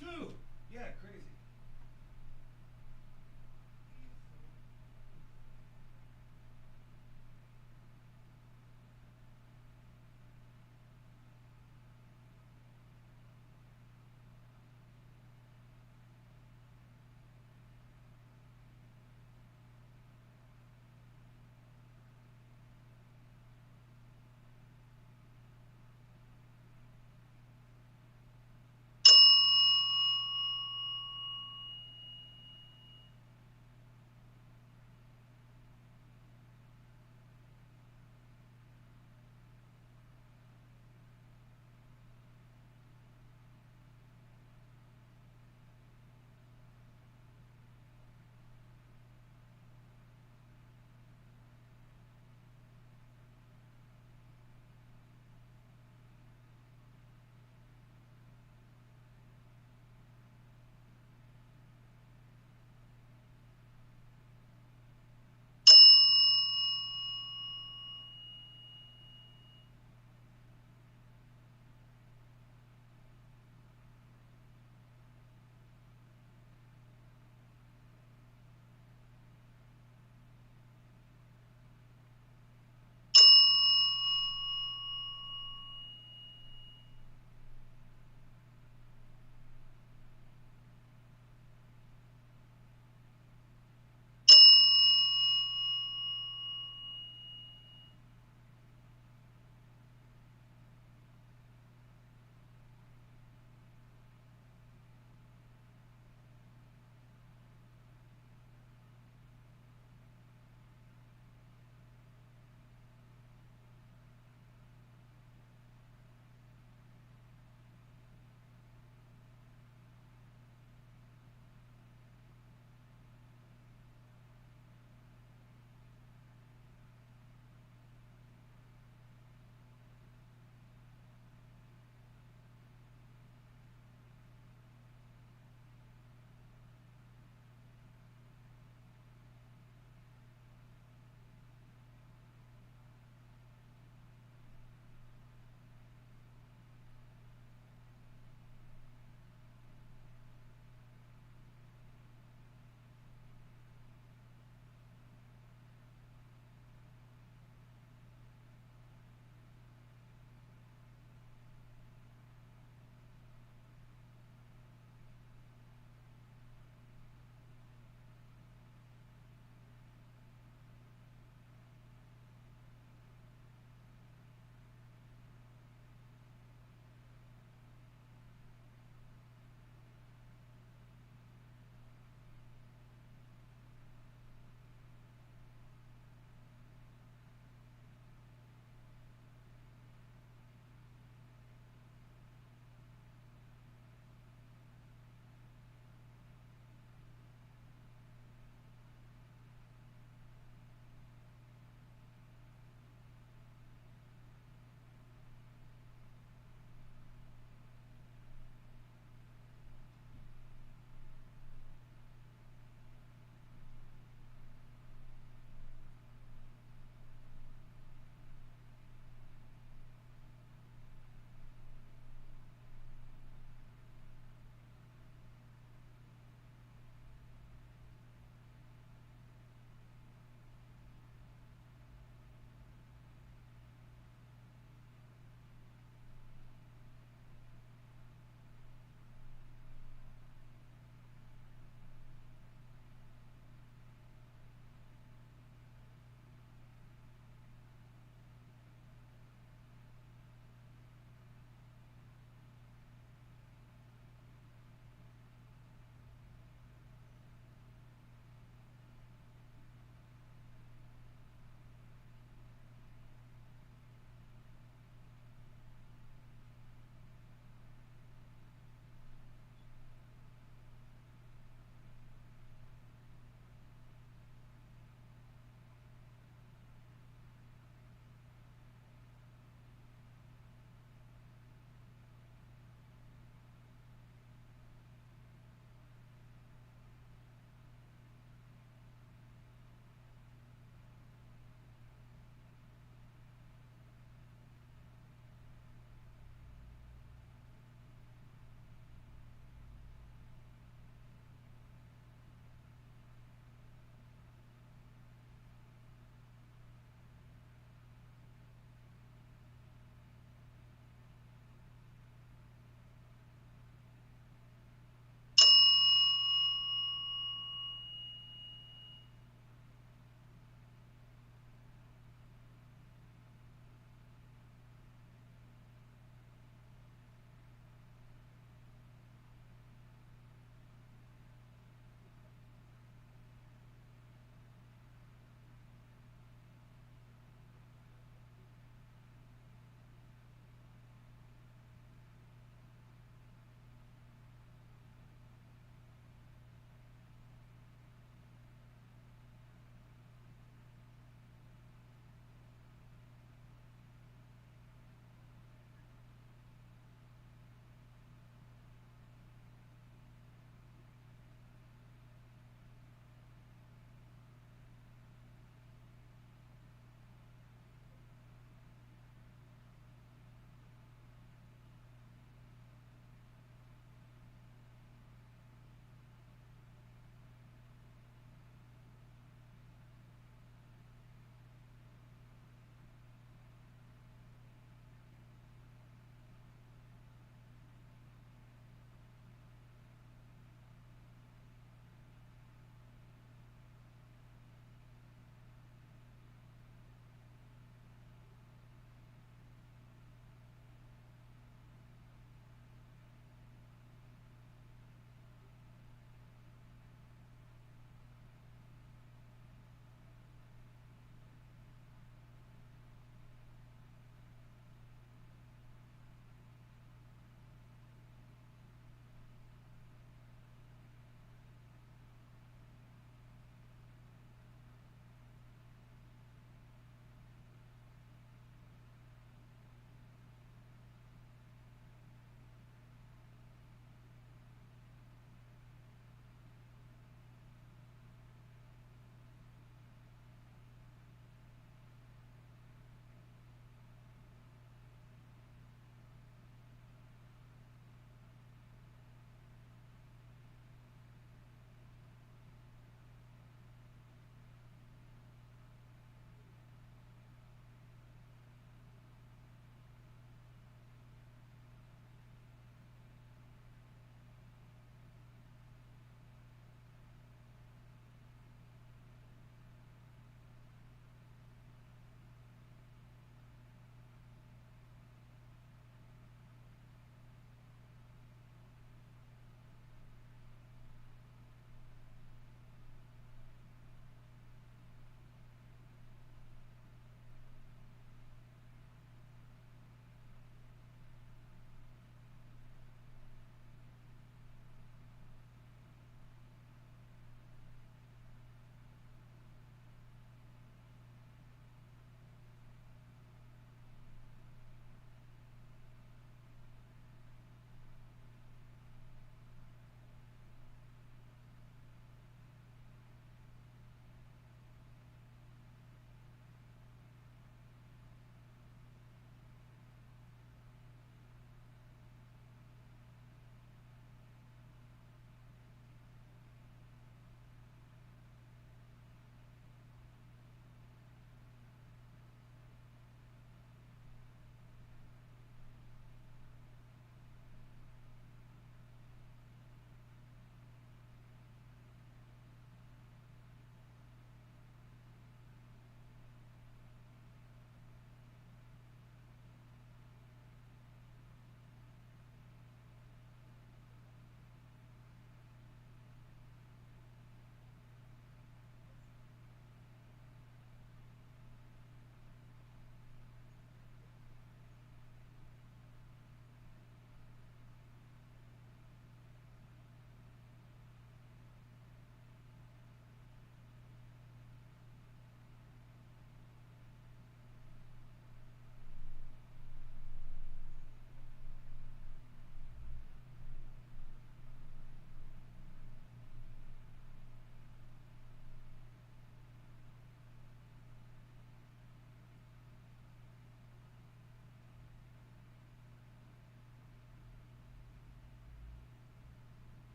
Dude, yeah, crazy.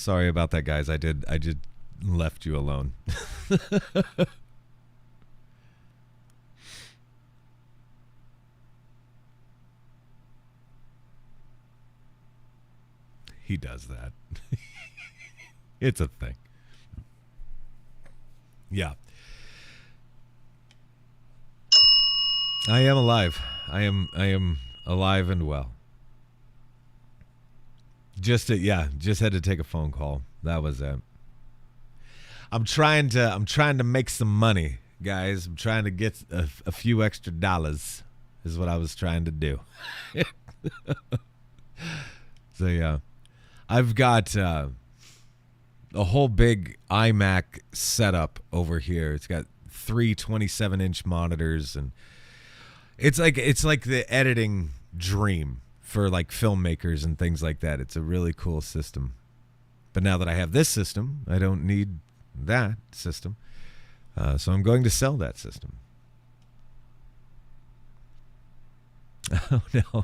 Sorry about that, guys. I just left you alone. He does that. It's a thing. Yeah. I am alive. I am alive and well. Just had to take a phone call. That was it. I'm trying to make some money, guys. I'm trying to get a few extra dollars is what I was trying to do. So yeah. I've got a whole big iMac setup over here. It's got 3 27-inch monitors, and it's like the editing dream for like filmmakers and things like that. It's a really cool system. But now that I have this system, I don't need that system. So I'm going to sell that system. Oh no.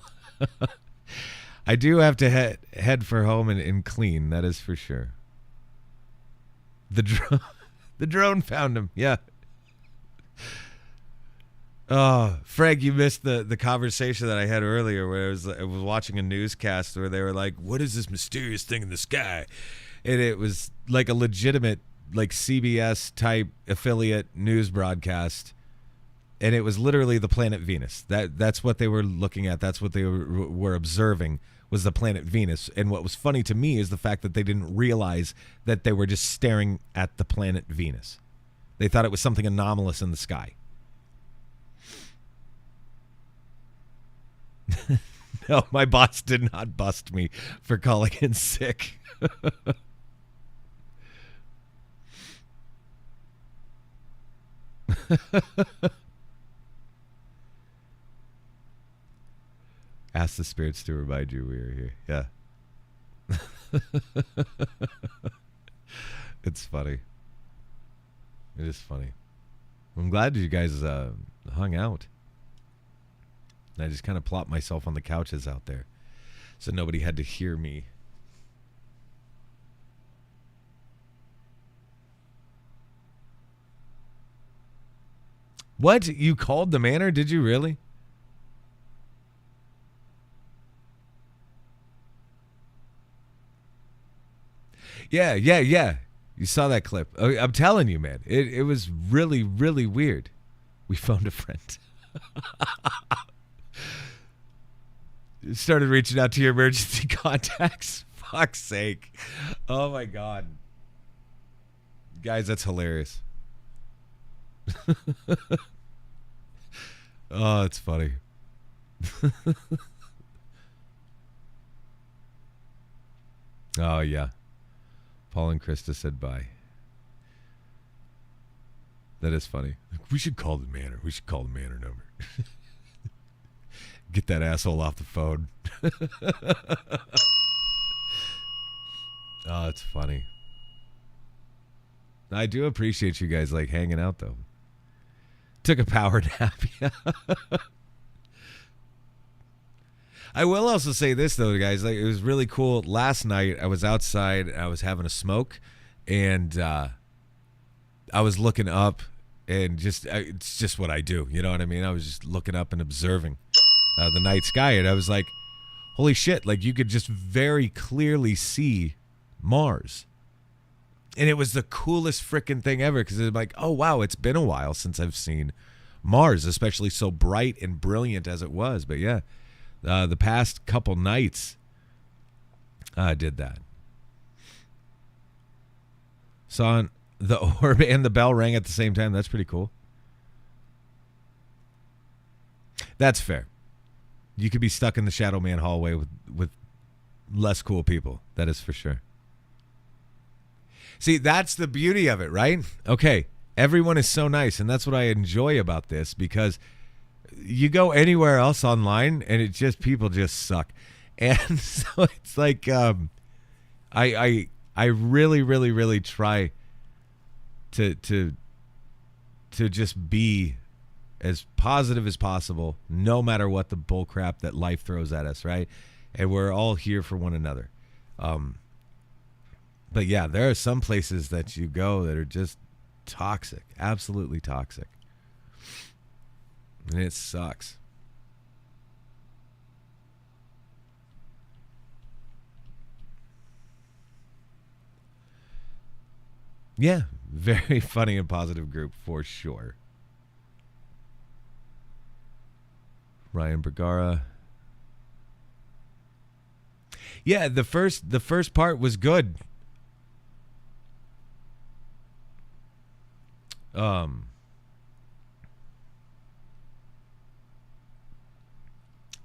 I do have to head for home and clean. That is for sure. The drone found him. Yeah. Oh, Frank, you missed the conversation that I had earlier where I was watching a newscast where they were like, "What is this mysterious thing in the sky?" And it was like a legitimate like CBS type affiliate news broadcast. And it was literally the planet Venus. That's what they were looking at. That's what they were observing was the planet Venus. And what was funny to me is the fact that they didn't realize that they were just staring at the planet Venus. They thought it was something anomalous in the sky. No, my boss did not bust me for calling in sick. Ask the spirits to remind you we are here. Yeah. It's funny. It is funny. I'm glad you guys hung out. I just kind of plopped myself on the couches out there so nobody had to hear me. What? You called the manor? Did you really? Yeah. You saw that clip. I'm telling you, man. It was really, really weird. We phoned a friend. Started reaching out to your emergency contacts. Fuck's sake. Oh, my God. Guys, that's hilarious. Oh, it's funny. Oh, yeah. Paul and Krista said bye. That is funny. We should call the manor. We should call the manor number. Get that asshole off the phone. Oh, it's funny. I do appreciate you guys like hanging out though. Took a power nap. I will also say this though, guys. Like it was really cool. Last night I was outside. I was having a smoke, and I was looking up, and it's just what I do. You know what I mean? I was just looking up and observing the night sky, and I was like, "Holy shit!" Like you could just very clearly see Mars, and it was the coolest freaking thing ever because it's like, "Oh wow, it's been a while since I've seen Mars, especially so bright and brilliant as it was." But yeah. The past couple nights, I did that. Saw the orb and the bell rang at the same time. That's pretty cool. That's fair. You could be stuck in the Shadow Man hallway with less cool people. That is for sure. See, that's the beauty of it, right? Okay, everyone is so nice, and that's what I enjoy about this because you go anywhere else online and it just people just suck, and so it's like I really try to just be as positive as possible no matter what the bull crap that life throws at us, right? And we're all here for one another. But yeah, there are some places that you go that are just toxic, absolutely toxic. And it sucks. Yeah, very funny and positive group for sure. Ryan Bergara. Yeah, the first part was good. Um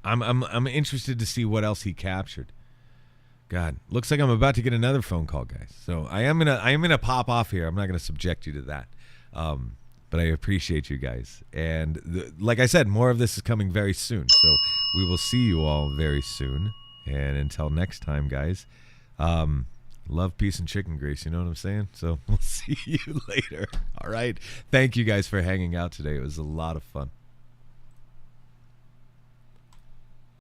I'm interested to see what else he captured. God, looks like I'm about to get another phone call, guys. So I am gonna pop off here. I'm not gonna subject you to that, but I appreciate you guys. And like I said, more of this is coming very soon. So we will see you all very soon. And until next time, guys, love, peace, and chicken grease. You know what I'm saying? So we'll see you later. All right. Thank you guys for hanging out today. It was a lot of fun.